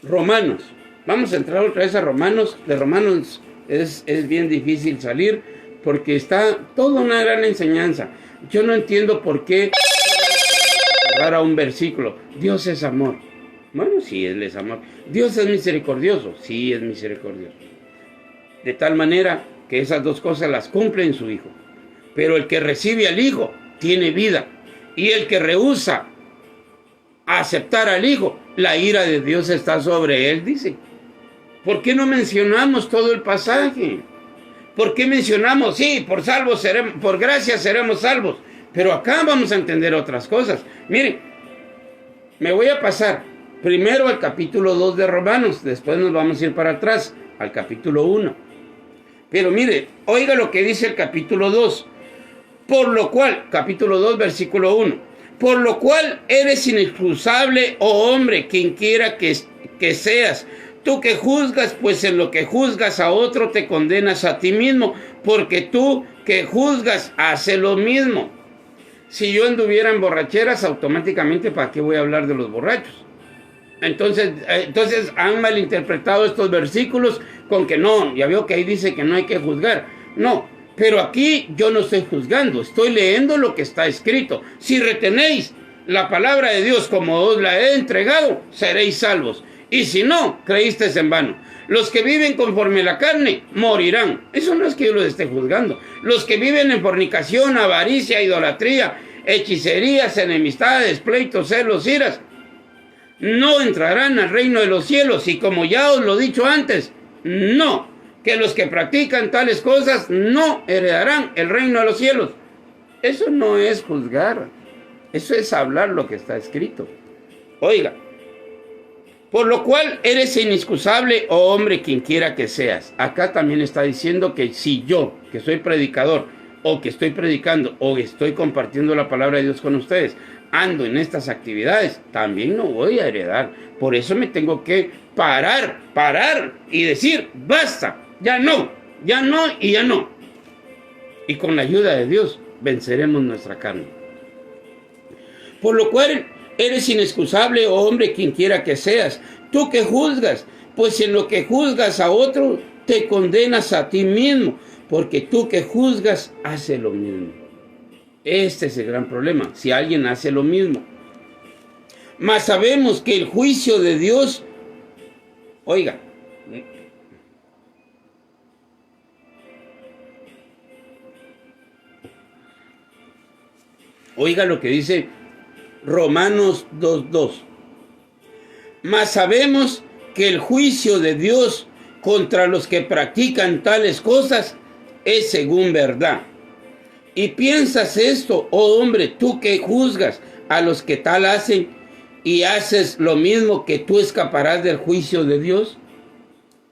Romanos. Vamos a entrar otra vez a Romanos. De Romanos es bien difícil salir porque está toda una gran enseñanza. Yo no entiendo por qué agarrar a un versículo. Dios es amor. Bueno, sí, Él es amor. Dios es misericordioso. Sí, es misericordioso. De tal manera que esas dos cosas las cumple en su Hijo. Pero el que recibe al Hijo tiene vida. Y el que rehúsa a aceptar al Hijo, la ira de Dios está sobre él, dice. ¿Por qué no mencionamos todo el pasaje? ¿Por qué mencionamos, sí, por salvos seremos, por gracia seremos salvos? Pero acá vamos a entender otras cosas. Miren, me voy a pasar primero al capítulo 2 de Romanos, después nos vamos a ir para atrás, al capítulo 1. Pero mire, oiga lo que dice el capítulo 2. Por lo cual, capítulo 2, versículo 1. Por lo cual eres inexcusable, oh hombre, quien quiera que seas. Tú que juzgas, pues en lo que juzgas a otro te condenas a ti mismo, porque tú que juzgas haces lo mismo. Si yo anduviera en borracheras, automáticamente, ¿para qué voy a hablar de los borrachos? Entonces han malinterpretado estos versículos con que no, ya veo que ahí dice que no hay que juzgar. No, pero aquí yo no estoy juzgando, estoy leyendo lo que está escrito. Si retenéis la palabra de Dios como os la he entregado, seréis salvos. Y si no, creísteis en vano. Los que viven conforme a la carne morirán. Eso no es que yo los esté juzgando. Los que viven en fornicación, avaricia, idolatría, hechicerías, enemistades, pleitos, celos, iras, no entrarán al reino de los cielos. Y como ya os lo he dicho antes, no, que los que practican tales cosas no heredarán el reino de los cielos. Eso no es juzgar, eso es hablar lo que está escrito. Oiga, por lo cual eres inexcusable, oh hombre, quien quiera que seas. Acá también está diciendo que si yo, que soy predicador, o que estoy predicando, o que estoy compartiendo la palabra de Dios con ustedes, ando en estas actividades, también no voy a heredar. Por eso me tengo que parar y decir, basta, ya no y ya no. Y con la ayuda de Dios venceremos nuestra carne. Por lo cual eres inexcusable, oh hombre, quien quiera que seas. Tú que juzgas, pues en lo que juzgas a otro, te condenas a ti mismo, porque tú que juzgas, haces lo mismo. Este es el gran problema, si alguien hace lo mismo. Mas sabemos que el juicio de Dios, oiga, lo que dice Romanos 2:2. Mas sabemos que el juicio de Dios contra los que practican tales cosas es según verdad. Y piensas esto, oh hombre, tú que juzgas a los que tal hacen y haces lo mismo, que tú escaparás del juicio de Dios.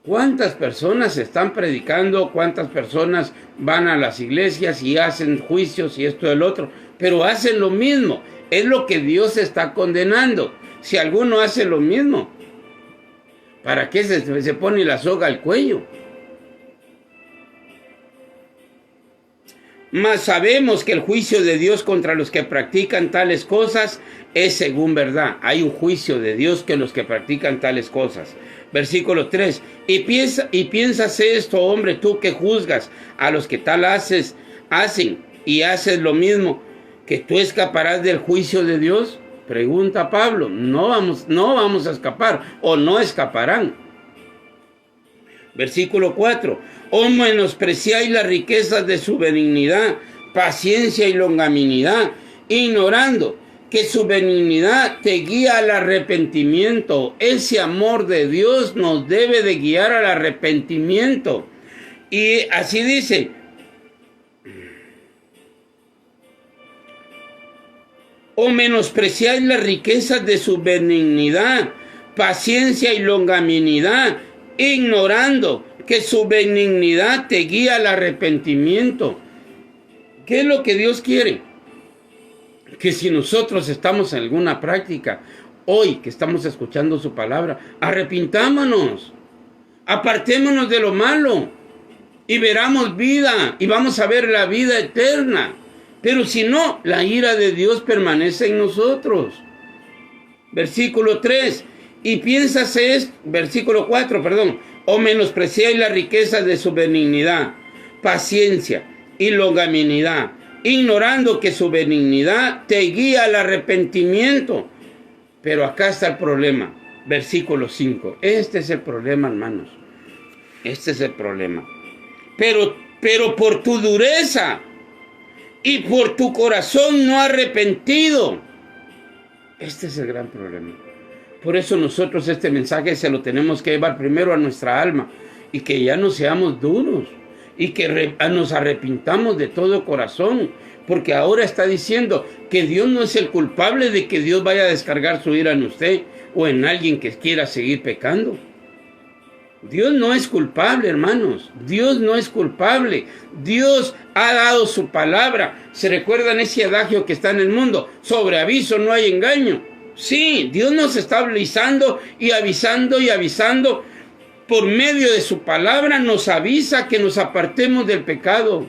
¿Cuántas personas están predicando? ¿Cuántas personas van a las iglesias y hacen juicios y esto y el otro? Pero hacen lo mismo. Es lo que Dios está condenando. Si alguno hace lo mismo, ¿para qué se pone la soga al cuello? Mas sabemos que el juicio de Dios contra los que practican tales cosas es según verdad. Hay un juicio de Dios que los que practican tales cosas. Versículo 3. Y piensas esto, hombre, tú que juzgas a los que tal hacen y haces lo mismo, que tú escaparás del juicio de Dios. Pregunta Pablo. No vamos a escapar, o no escaparán. Versículo 4. O menospreciáis las riquezas de su benignidad, paciencia y longanimidad, ignorando que su benignidad te guía al arrepentimiento. Ese amor de Dios nos debe de guiar al arrepentimiento. Y así dice: o menospreciáis las riquezas de su benignidad, paciencia y longanimidad, ignorando que su benignidad te guía al arrepentimiento. ¿Qué es lo que Dios quiere? Que si nosotros estamos en alguna práctica, hoy que estamos escuchando su palabra, arrepintámonos, apartémonos de lo malo y veramos vida y vamos a ver la vida eterna. Pero si no, la ira de Dios permanece en nosotros. Versículo 3. Y piensas versículo 4, o menospreciáis las riquezas de su benignidad, paciencia y longanimidad, ignorando que su benignidad te guía al arrepentimiento. Pero acá está el problema. Versículo 5. Este es el problema, hermanos. Este es el problema. Pero por tu dureza y por tu corazón no arrepentido. Este es el gran problema. Por eso nosotros este mensaje se lo tenemos que llevar primero a nuestra alma, y que ya no seamos duros y que nos arrepintamos de todo corazón, porque ahora está diciendo que Dios no es el culpable de que Dios vaya a descargar su ira en usted o en alguien que quiera seguir pecando. Dios no es culpable, hermanos. Dios no es culpable. Dios ha dado su palabra. ¿Se recuerdan ese adagio que está en el mundo? Sobre aviso no hay engaño. Sí, Dios nos está avisando y avisando y avisando. Por medio de su palabra nos avisa que nos apartemos del pecado.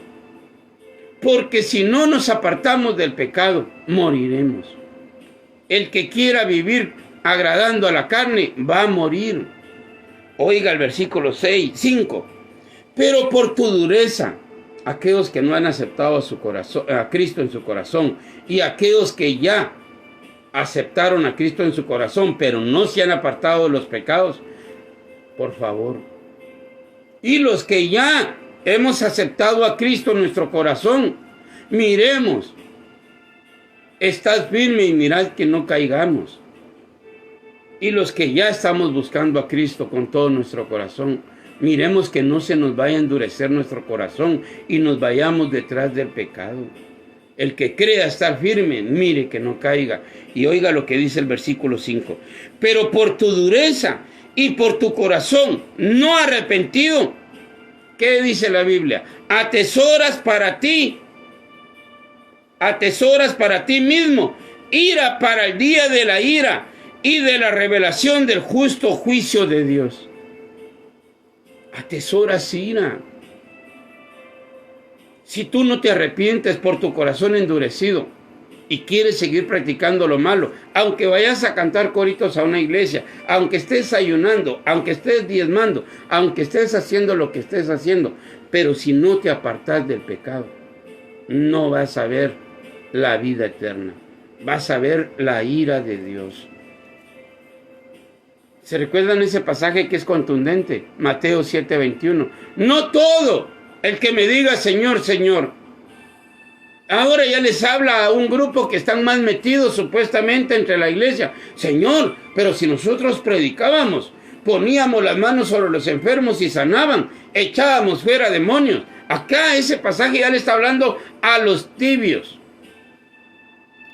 Porque si no nos apartamos del pecado, moriremos. El que quiera vivir agradando a la carne, va a morir. Oiga el versículo 5. Pero por tu dureza, aquellos que no han aceptado a Cristo en su corazón, y aquellos que ya aceptaron a Cristo en su corazón, pero no se han apartado de los pecados, por favor. Y los que ya hemos aceptado a Cristo en nuestro corazón, miremos, estad firme y mirad que no caigamos. Y los que ya estamos buscando a Cristo con todo nuestro corazón, miremos que no se nos vaya a endurecer nuestro corazón y nos vayamos detrás del pecado. El que crea estar firme, mire que no caiga. Y oiga lo que dice el versículo 5. Pero por tu dureza y por tu corazón no arrepentido, ¿qué dice la Biblia? Atesoras para ti mismo ira para el día de la ira y de la revelación del justo juicio de Dios. Atesoras ira. Si tú no te arrepientes por tu corazón endurecido y quieres seguir practicando lo malo, aunque vayas a cantar coritos a una iglesia, aunque estés ayunando, aunque estés diezmando, aunque estés haciendo lo que estés haciendo, pero si no te apartas del pecado, no vas a ver la vida eterna, vas a ver la ira de Dios. ¿Se recuerdan ese pasaje que es contundente? Mateo 7:21. No todo el que me diga Señor, Señor. Ahora ya les habla a un grupo que están más metidos supuestamente entre la iglesia. Señor, pero si nosotros predicábamos, poníamos las manos sobre los enfermos y sanaban, echábamos fuera demonios. Acá ese pasaje ya le está hablando a los tibios,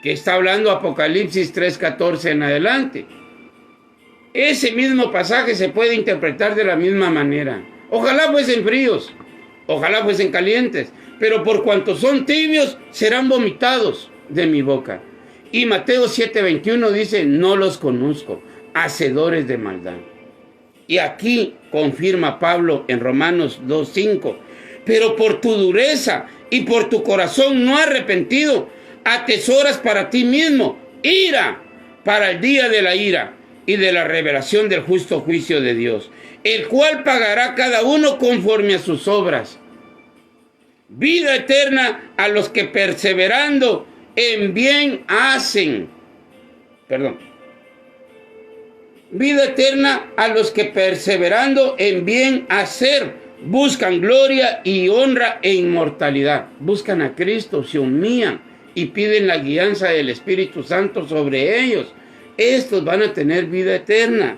que está hablando Apocalipsis 3:14 en adelante. Ese mismo pasaje se puede interpretar de la misma manera. Ojalá fuesen fríos, ojalá fuesen calientes, pero por cuanto son tibios, serán vomitados de mi boca. Y Mateo 7:21 dice, no los conozco, hacedores de maldad. Y aquí confirma Pablo en Romanos 2:5, pero por tu dureza y por tu corazón no arrepentido, atesoras para ti mismo ira para el día de la ira y de la revelación del justo juicio de Dios, el cual pagará cada uno conforme a sus obras. Vida eterna a los que perseverando en bien hacen. Vida eterna a los que perseverando en bien hacer buscan gloria y honra e inmortalidad. Buscan a Cristo, se humillan y piden la guianza del Espíritu Santo sobre ellos. Estos van a tener vida eterna.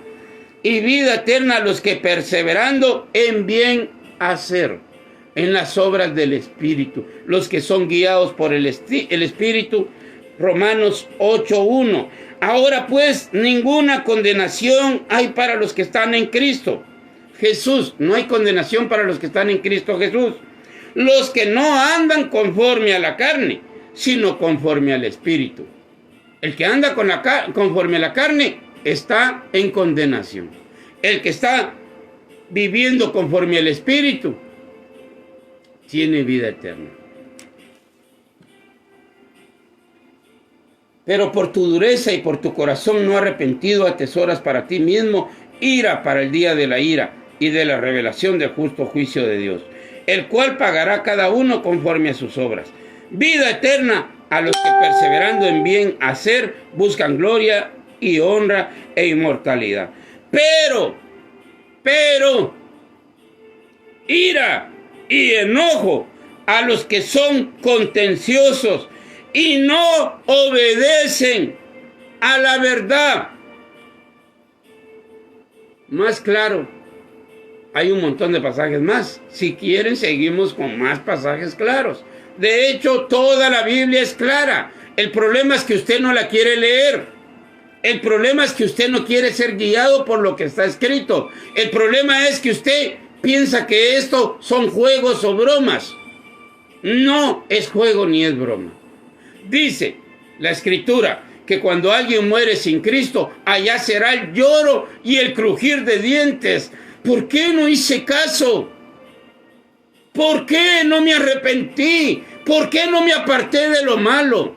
Y vida eterna a los que perseverando en bien hacer, en las obras del Espíritu, los que son guiados por el Espíritu. Romanos 8:1. Ahora pues ninguna condenación hay para los que están en Cristo Jesús. No hay condenación para los que están en Cristo Jesús, los que no andan conforme a la carne, sino conforme al Espíritu. El que anda conforme a la carne está en condenación. El que está viviendo conforme al Espíritu tiene vida eterna. Pero por tu dureza y por tu corazón no arrepentido atesoras para ti mismo ira para el día de la ira y de la revelación del justo juicio de Dios, el cual pagará cada uno conforme a sus obras. Vida eterna a los que perseverando en bien hacer buscan gloria y honra e inmortalidad. Pero ira y enojo a los que son contenciosos y no obedecen a la verdad. Más claro, hay un montón de pasajes más. Si quieren, seguimos con más pasajes claros. De hecho, toda la Biblia es clara. El problema es que usted no la quiere leer. El problema es que usted no quiere ser guiado por lo que está escrito. El problema es que usted piensa que esto son juegos o bromas. No es juego ni es broma. Dice la Escritura que cuando alguien muere sin Cristo, allá será el lloro y el crujir de dientes. ¿Por qué no hice caso? ¿Por qué no me arrepentí? ¿Por qué no me aparté de lo malo?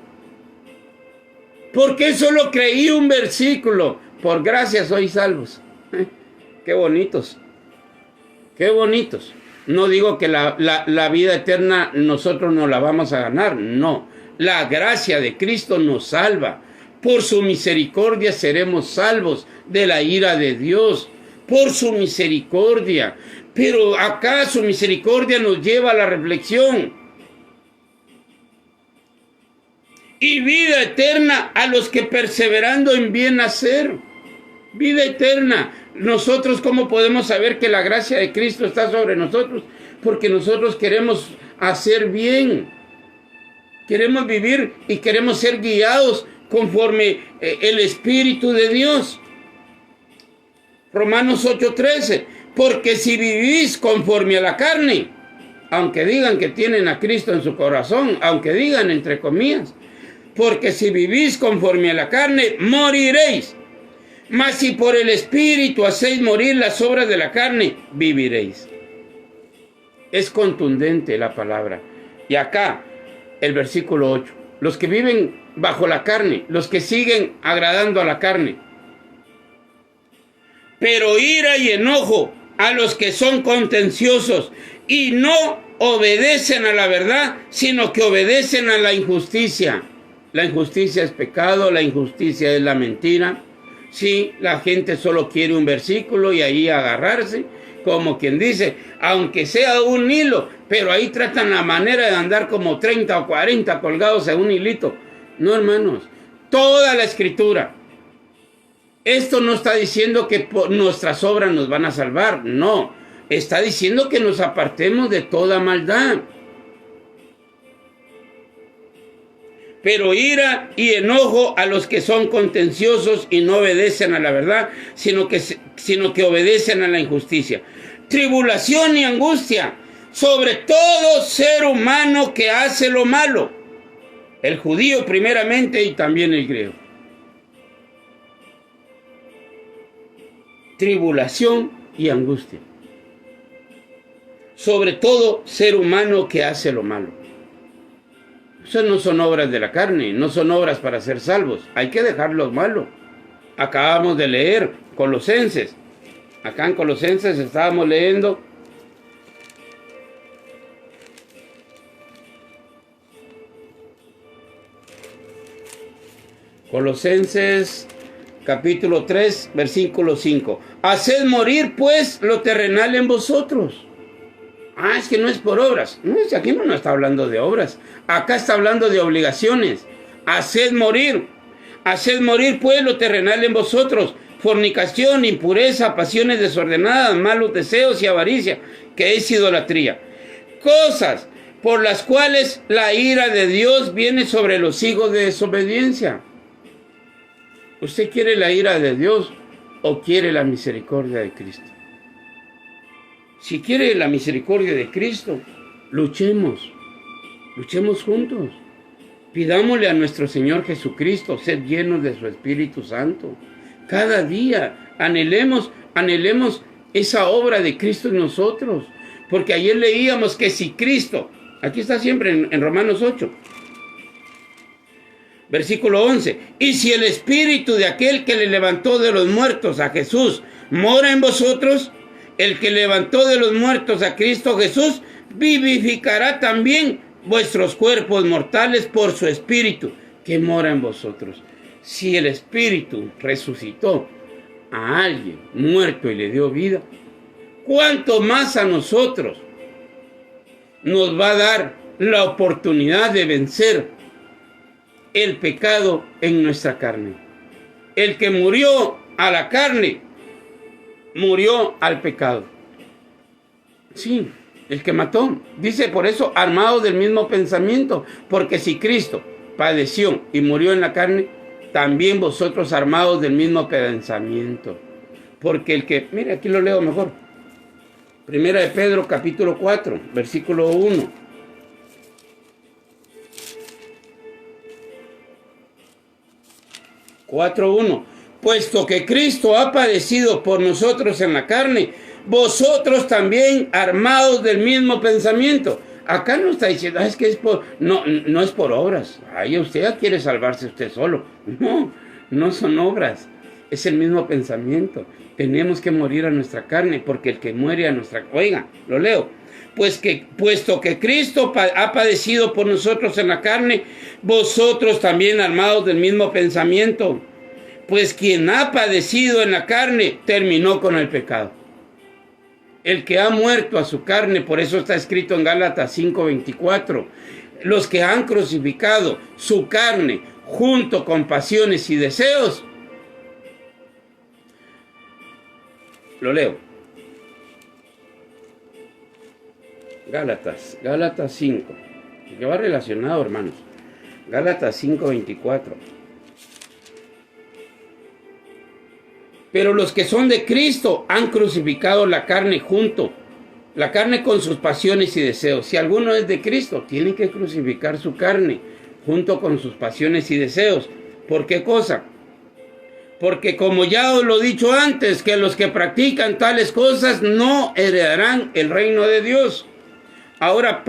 ¿Por qué solo creí un versículo? por gracia sois salvos. Qué bonitos, qué bonitos. No digo que la vida eterna nosotros no la vamos a ganar, no. La gracia de Cristo nos salva. Por su misericordia seremos salvos de la ira de Dios. Por su misericordia. Pero acá su misericordia nos lleva a la reflexión. Y vida eterna a los que perseverando en bien hacer. Vida eterna. Nosotros, ¿cómo podemos saber que la gracia de Cristo está sobre nosotros? Porque nosotros queremos hacer bien. Queremos vivir y queremos ser guiados conforme el Espíritu de Dios. Romanos 8:13. Porque si vivís conforme a la carne, aunque digan que tienen a Cristo en su corazón, aunque digan entre comillas, porque si vivís conforme a la carne, moriréis. Mas si por el Espíritu hacéis morir las obras de la carne, viviréis. Es contundente la palabra. Y acá, el versículo 8. Los que viven bajo la carne, los que siguen agradando a la carne. Pero ira y enojo a los que son contenciosos y no obedecen a la verdad, sino que obedecen a la injusticia. La injusticia es pecado, la injusticia es la mentira. Sí, la gente solo quiere un versículo y ahí agarrarse, como quien dice, aunque sea un hilo, pero ahí tratan la manera de andar como 30 o 40 colgados en un hilito. No, hermanos, toda la Escritura. Esto no está diciendo que por nuestras obras nos van a salvar, no. Está diciendo que nos apartemos de toda maldad. Pero ira y enojo a los que son contenciosos y no obedecen a la verdad, sino que obedecen a la injusticia. Tribulación y angustia sobre todo ser humano que hace lo malo. El judío primeramente y también el griego. Tribulación y angustia. Sobre todo ser humano que hace lo malo. Eso no son obras de la carne, no son obras para ser salvos. Hay que dejar lo malo. Acabamos de leer Colosenses. Acá en Colosenses estábamos leyendo Colosenses capítulo 3, versículo 5. Haced morir pues lo terrenal en vosotros. Es que no es por obras. No, aquí no está hablando de obras. Acá está hablando de obligaciones. Haced morir pues lo terrenal en vosotros. Fornicación, impureza, pasiones desordenadas, malos deseos y avaricia, que es idolatría. Cosas por las cuales la ira de Dios viene sobre los hijos de desobediencia. ¿Usted quiere la ira de Dios o quiere la misericordia de Cristo? Si quiere la misericordia de Cristo, luchemos juntos. Pidámosle a nuestro Señor Jesucristo ser llenos de su Espíritu Santo. Cada día anhelemos esa obra de Cristo en nosotros. Porque ayer leíamos que si Cristo, aquí está siempre en Romanos 8, versículo 11, y si el Espíritu de aquel que le levantó de los muertos a Jesús mora en vosotros, el que levantó de los muertos a Cristo Jesús vivificará también vuestros cuerpos mortales por su Espíritu que mora en vosotros. Si el Espíritu resucitó a alguien muerto y le dio vida, ¿cuánto más a nosotros nos va a dar la oportunidad de vencer el pecado en nuestra carne? El que murió a la carne, murió al pecado. Sí, el que mató. Dice por eso, armados del mismo pensamiento. Porque si Cristo padeció y murió en la carne, también vosotros armados del mismo pensamiento. Porque el que, mire, aquí lo leo mejor. Primera de Pedro, capítulo 4, versículo 1. Puesto que Cristo ha padecido por nosotros en la carne, vosotros también armados del mismo pensamiento. Acá no está diciendo, es que es por, no es por obras. Ahí usted ya quiere salvarse usted solo. No son obras. Es el mismo pensamiento. Tenemos que morir a nuestra carne, porque el que muere a nuestra... Oiga, lo leo. Puesto que Cristo ha padecido por nosotros en la carne, vosotros también armados del mismo pensamiento. Pues quien ha padecido en la carne, terminó con el pecado. El que ha muerto a su carne, por eso está escrito en Gálatas 5:24, los que han crucificado su carne junto con pasiones y deseos. Lo leo. Gálatas 5, que va relacionado, hermanos. Gálatas 5:24. Pero los que son de Cristo han crucificado la carne con sus pasiones y deseos. Si alguno es de Cristo, tiene que crucificar su carne junto con sus pasiones y deseos. ¿Por qué cosa? Porque como ya os lo he dicho antes, que los que practican tales cosas no heredarán el reino de Dios. Ahora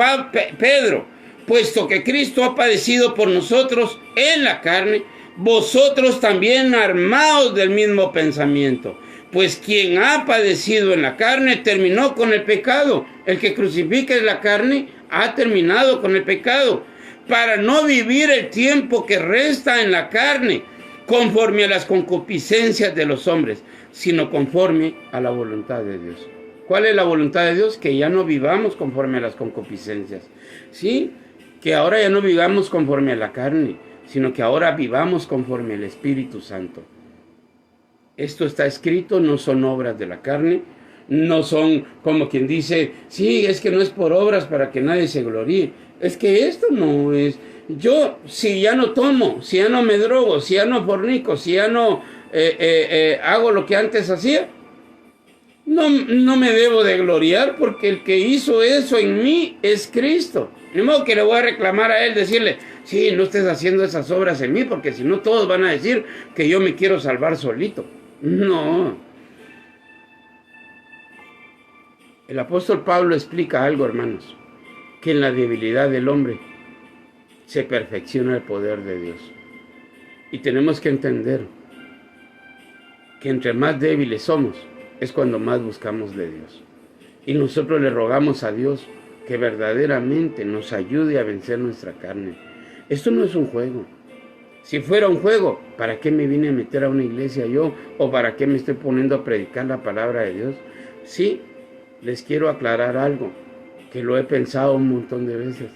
Pedro, puesto que Cristo ha padecido por nosotros en la carne, vosotros también armaos del mismo pensamiento. Pues quien ha padecido en la carne terminó con el pecado. El que crucifica en la carne ha terminado con el pecado, para no vivir el tiempo que resta en la carne conforme a las concupiscencias de los hombres, sino conforme a la voluntad de Dios. ¿Cuál es la voluntad de Dios? Que ya no vivamos conforme a las concupiscencias. Sí, que ahora ya no vivamos conforme a la carne, sino que ahora vivamos conforme al Espíritu Santo. Esto está escrito, no son obras de la carne, no son como quien dice, sí, es que no es por obras para que nadie se gloríe. Es que esto no es... Yo, si ya no tomo, si ya no me drogo, si ya no fornico, si ya no hago lo que antes hacía, no me debo de gloriar, porque el que hizo eso en mí es Cristo. Ni modo que le voy a reclamar a él, decirle, sí, no estés haciendo esas obras en mí, porque si no todos van a decir que yo me quiero salvar solito. No. El apóstol Pablo explica algo, hermanos, que en la debilidad del hombre se perfecciona el poder de Dios. Y tenemos que entender que entre más débiles somos, es cuando más buscamos de Dios. Y nosotros le rogamos a Dios que verdaderamente nos ayude a vencer nuestra carne. Esto no es un juego. Si fuera un juego, ¿para qué me vine a meter a una iglesia yo? ¿O para qué me estoy poniendo a predicar la palabra de Dios? Sí, les quiero aclarar algo, que lo he pensado un montón de veces.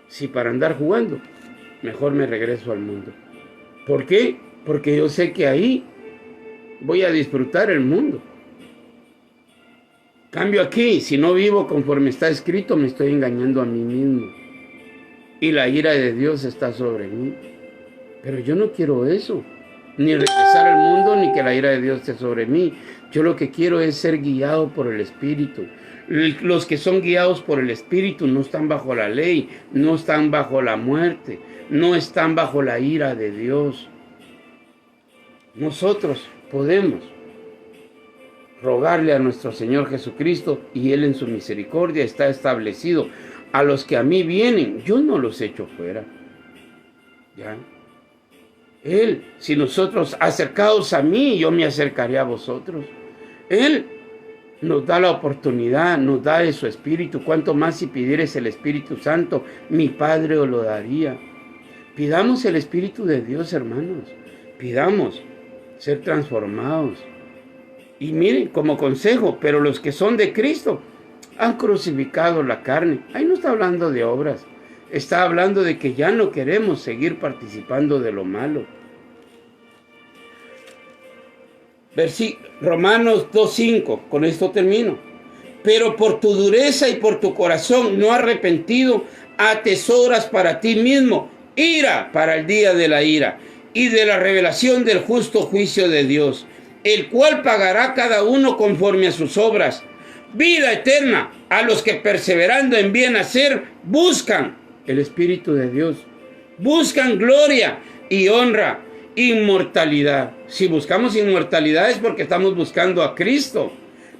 Si para andar jugando, mejor me regreso al mundo. ¿Por qué? Porque yo sé que ahí voy a disfrutar el mundo. Cambio aquí, si no vivo conforme está escrito, me estoy engañando a mí mismo. Y la ira de Dios está sobre mí. Pero yo no quiero eso. Ni regresar al mundo, ni que la ira de Dios esté sobre mí. Yo lo que quiero es ser guiado por el Espíritu. Los que son guiados por el Espíritu no están bajo la ley, no están bajo la muerte, no están bajo la ira de Dios. Nosotros podemos rogarle a nuestro Señor Jesucristo, y Él en su misericordia está establecido. A los que a mí vienen, yo no los echo fuera. ¿Ya? Él, si nosotros acercaos a mí, yo me acercaré a vosotros. Él nos da la oportunidad, nos da de su Espíritu. Cuanto más si pidieres el Espíritu Santo, mi Padre os lo daría. Pidamos el Espíritu de Dios, hermanos. Pidamos ser transformados. Y miren, como consejo, pero los que son de Cristo han crucificado la carne. Ahí no está hablando de obras. Está hablando de que ya no queremos seguir participando de lo malo. Romanos 2:5, con esto termino. Pero por tu dureza y por tu corazón no arrepentido, atesoras para ti mismo ira para el día de la ira y de la revelación del justo juicio de Dios, el cual pagará cada uno conforme a sus obras. Vida eterna a los que perseverando en bien hacer buscan el Espíritu de Dios, buscan gloria y honra, inmortalidad. Si buscamos inmortalidad es porque estamos buscando a Cristo,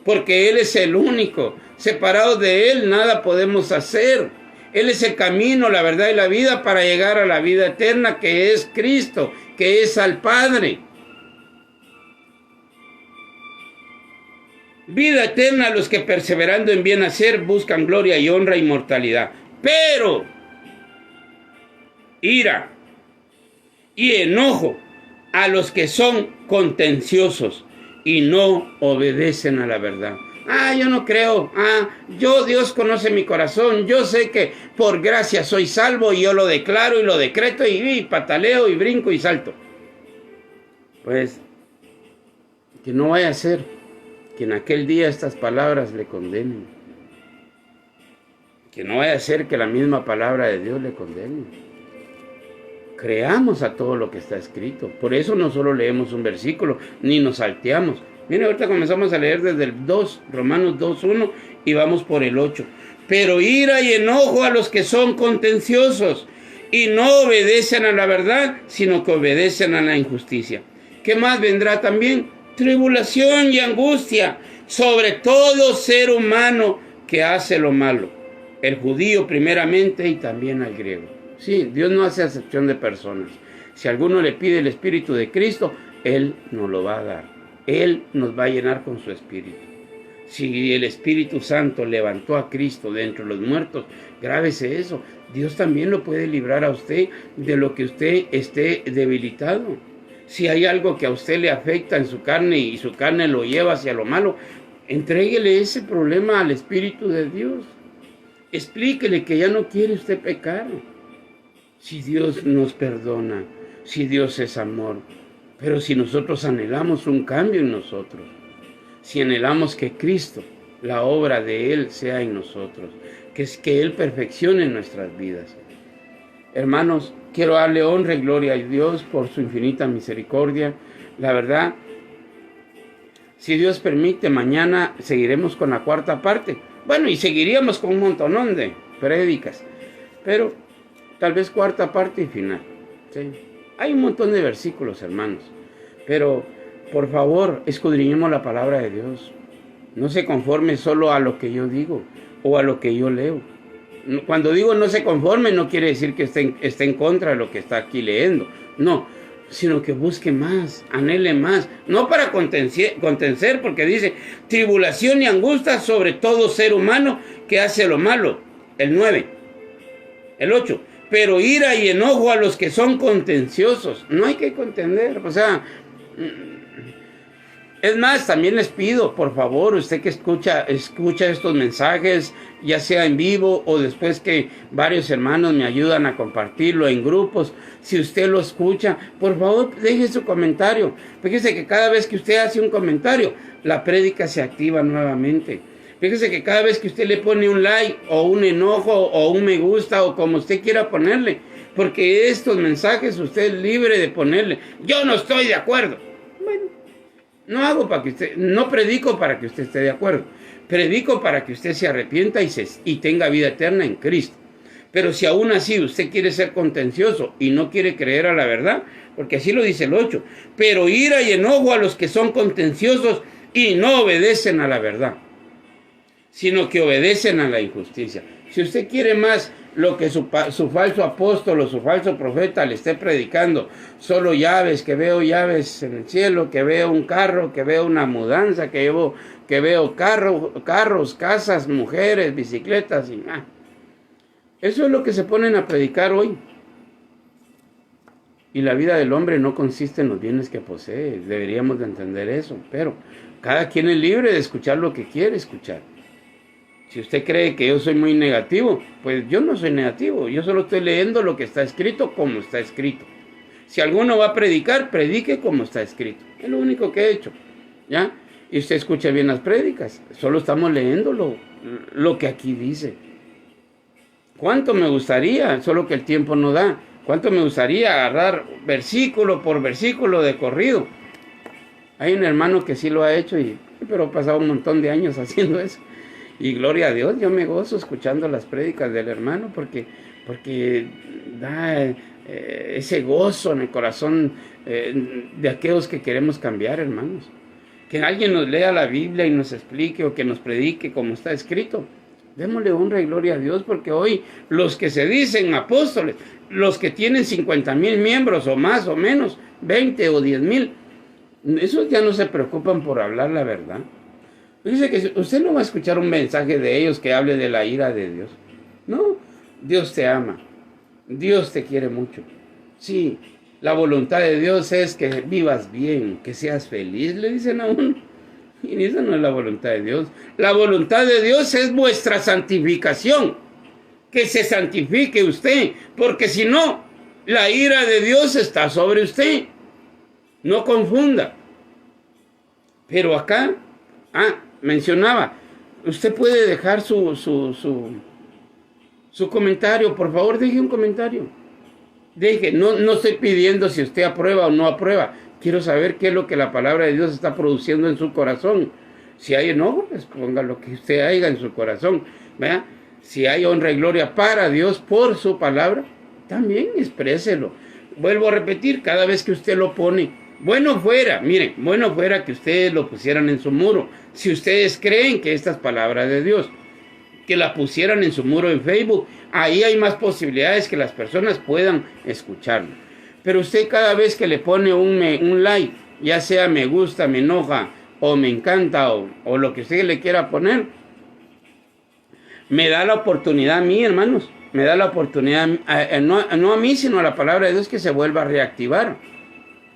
porque Él es el único. Separados de Él nada podemos hacer. Él es el camino, la verdad y la vida para llegar a la vida eterna, que es Cristo, que es al Padre. Vida eterna a los que perseverando en bien hacer buscan gloria y honra e inmortalidad. Pero ira y enojo a los que son contenciosos y no obedecen a la verdad. Yo no creo. Dios conoce mi corazón. Yo sé que por gracia soy salvo y yo lo declaro y lo decreto y pataleo y brinco y salto. Pues que no vaya a ser que en aquel día estas palabras le condenen. Que no vaya a ser que la misma palabra de Dios le condene. Creamos a todo lo que está escrito. Por eso no solo leemos un versículo, ni nos salteamos. Miren, ahorita comenzamos a leer desde el 2, Romanos 2:1, y vamos por el 8. Pero ira y enojo a los que son contenciosos y no obedecen a la verdad, sino que obedecen a la injusticia. ¿Qué más vendrá también? Tribulación y angustia sobre todo ser humano que hace lo malo. El judío primeramente y también al griego. Sí, Dios no hace acepción de personas. Si alguno le pide el Espíritu de Cristo, Él nos lo va a dar. Él nos va a llenar con su Espíritu. Si el Espíritu Santo levantó a Cristo de entre los muertos, grábese eso. Dios también lo puede librar a usted de lo que usted esté debilitado. Si hay algo que a usted le afecta en su carne y su carne lo lleva hacia lo malo, entréguele ese problema al Espíritu de Dios. Explíquele que ya no quiere usted pecar. Si Dios nos perdona, si Dios es amor, pero si nosotros anhelamos un cambio en nosotros, si anhelamos que Cristo, la obra de Él sea en nosotros, que Él perfeccione nuestras vidas. Hermanos, quiero darle honra y gloria a Dios por su infinita misericordia. La verdad, si Dios permite, mañana seguiremos con la cuarta parte. Bueno, y seguiríamos con un montonón de prédicas, pero tal vez cuarta parte y final. ¿Sí? Hay un montón de versículos, hermanos, pero por favor, escudriñemos la palabra de Dios. No se conforme solo a lo que yo digo o a lo que yo leo. Cuando digo no se conforme, no quiere decir que esté en contra de lo que está aquí leyendo. No, sino que busque más, anhele más. No para contencer, porque dice tribulación y angustia sobre todo ser humano que hace lo malo. El 9, el 8. Pero ira y enojo a los que son contenciosos. No hay que contender, o sea, es más, también les pido, por favor, usted que escucha estos mensajes, ya sea en vivo o después que varios hermanos me ayudan a compartirlo en grupos, si usted lo escucha, por favor, deje su comentario. Fíjese que cada vez que usted hace un comentario, la prédica se activa nuevamente. Fíjese que cada vez que usted le pone un like o un enojo o un me gusta o como usted quiera ponerle, porque estos mensajes usted es libre de ponerle, yo no estoy de acuerdo. Bueno, no predico para que usted esté de acuerdo, predico para que usted se arrepienta y tenga vida eterna en Cristo. Pero si aún así usted quiere ser contencioso y no quiere creer a la verdad, porque así lo dice el 8, pero ira y enojo a los que son contenciosos y no obedecen a la verdad, sino que obedecen a la injusticia. Si usted quiere más lo que su falso apóstol o su falso profeta le esté predicando, solo llaves, que veo llaves en el cielo, que veo un carro, que veo una mudanza, que veo carros, casas, mujeres, bicicletas, y eso es lo que se ponen a predicar hoy. Y la vida del hombre no consiste en los bienes que posee, deberíamos de entender eso, pero cada quien es libre de escuchar lo que quiere escuchar. Si usted cree que yo soy muy negativo, pues yo no soy negativo. Yo solo estoy leyendo lo que está escrito como está escrito. Si alguno va a predicar, predique como está escrito. Es lo único que he hecho, ¿ya? Y usted escucha bien las prédicas. Solo estamos leyendo lo que aquí dice. ¿Cuánto me gustaría? Solo que el tiempo no da. ¿Cuánto me gustaría agarrar versículo por versículo de corrido? Hay un hermano que sí lo ha hecho, pero ha pasado un montón de años haciendo eso. Y gloria a Dios, yo me gozo escuchando las prédicas del hermano porque da ese gozo en el corazón de aquellos que queremos cambiar, hermanos. Que alguien nos lea la Biblia y nos explique o que nos predique como está escrito. Démosle honra y gloria a Dios, porque hoy los que se dicen apóstoles, los que tienen 50,000 miembros o más o menos, 20 o 10,000, esos ya no se preocupan por hablar la verdad. Dice que usted no va a escuchar un mensaje de ellos que hable de la ira de Dios. No, Dios te ama. Dios te quiere mucho. Sí, la voluntad de Dios es que vivas bien, que seas feliz, le dicen a uno. Y esa no es la voluntad de Dios. La voluntad de Dios es vuestra santificación. Que se santifique usted, porque si no, la ira de Dios está sobre usted. No confunda. Pero acá, mencionaba, usted puede dejar su comentario. Por favor, deje un comentario. Deje, no estoy pidiendo si usted aprueba o no aprueba. Quiero saber qué es lo que la palabra de Dios está produciendo en su corazón. Si hay enojo, pues ponga lo que usted haya en su corazón. ¿Verdad? Si hay honra y gloria para Dios por su palabra, también expréselo. Vuelvo a repetir, cada vez que usted lo pone, bueno fuera, miren, bueno fuera que ustedes lo pusieran en su muro. Si ustedes creen que esta es palabra de Dios, que la pusieran en su muro en Facebook, ahí hay más posibilidades que las personas puedan escucharlo. Pero usted cada vez que le pone un like, ya sea me gusta, me enoja, o me encanta, o lo que usted le quiera poner, me da la oportunidad a mí, hermanos, me da la oportunidad, no a mí, sino a la palabra de Dios, que se vuelva a reactivar.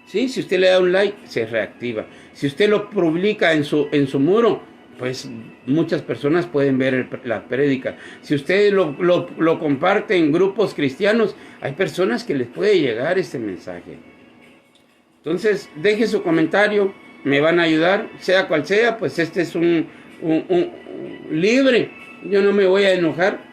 ¿Sí? Si usted le da un like, se reactiva. Si usted lo publica en su muro, pues muchas personas pueden ver la prédica. Si usted lo comparte en grupos cristianos, hay personas que les puede llegar este mensaje. Entonces, deje su comentario, me van a ayudar, sea cual sea, pues este es un libre. Yo no me voy a enojar.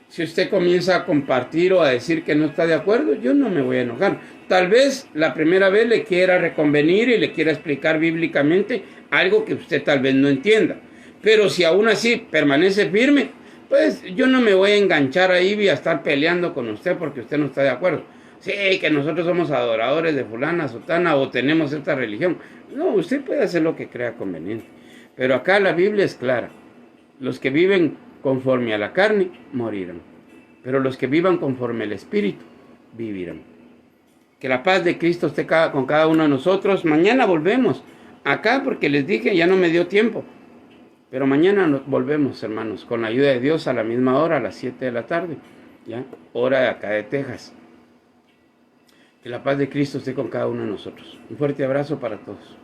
Si usted comienza a compartir o a decir que no está de acuerdo, yo no me voy a enojar. Tal vez la primera vez le quiera reconvenir y le quiera explicar bíblicamente algo que usted tal vez no entienda. Pero si aún así permanece firme, pues yo no me voy a enganchar ahí y a estar peleando con usted porque usted no está de acuerdo. Sí, que nosotros somos adoradores de fulana, sotana o tenemos esta religión. No, usted puede hacer lo que crea conveniente. Pero acá la Biblia es clara. Los que viven conforme a la carne, morirán. Pero los que vivan conforme al Espíritu, vivirán. Que la paz de Cristo esté con cada uno de nosotros. Mañana volvemos acá porque les dije, ya no me dio tiempo. Pero mañana nos volvemos, hermanos, con la ayuda de Dios a la misma hora, a las 7 de la tarde. ¿Ya? Hora de acá de Texas. Que la paz de Cristo esté con cada uno de nosotros. Un fuerte abrazo para todos.